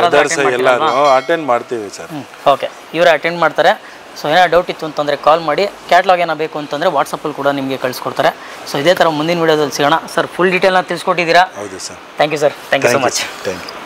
ಎಲ್ಲರೂ ಅಟೆಂಡ್ ಮಾಡ್ತೀವಿ ಸರ್. ಓಕೆ, ಇವರೇ ಅಟೆಂಡ್ ಮಾಡ್ತಾರೆ. ಸೊ ಏನೋ ಡೌಟ್ ಇತ್ತು ಅಂತಂದರೆ ಕಾಲ್ ಮಾಡಿ. ಕ್ಯಾಟ್ಲಾಗ್ ಏನೋ ಬೇಕು ಅಂತಂದರೆ ವಾಟ್ಸಪ್ಪಲ್ಲಿ ಕೂಡ ನಿಮಗೆ ಕಳಿಸ್ಕೊಡ್ತಾರೆ. ಸೊ ಇದೇ ಥರ ಮುಂದಿನ ವೀಡಿಯೋದಲ್ಲಿ ಸಿಗೋಣ. ಸರ್, ಫುಲ್ ಡೀಟೇಲ್ನ ತಿಳಿಸ್ಕೊಟ್ಟಿದ್ದೀರಾ. ಹೌದು sir. Thank you sir. Thank you so much. Thank you.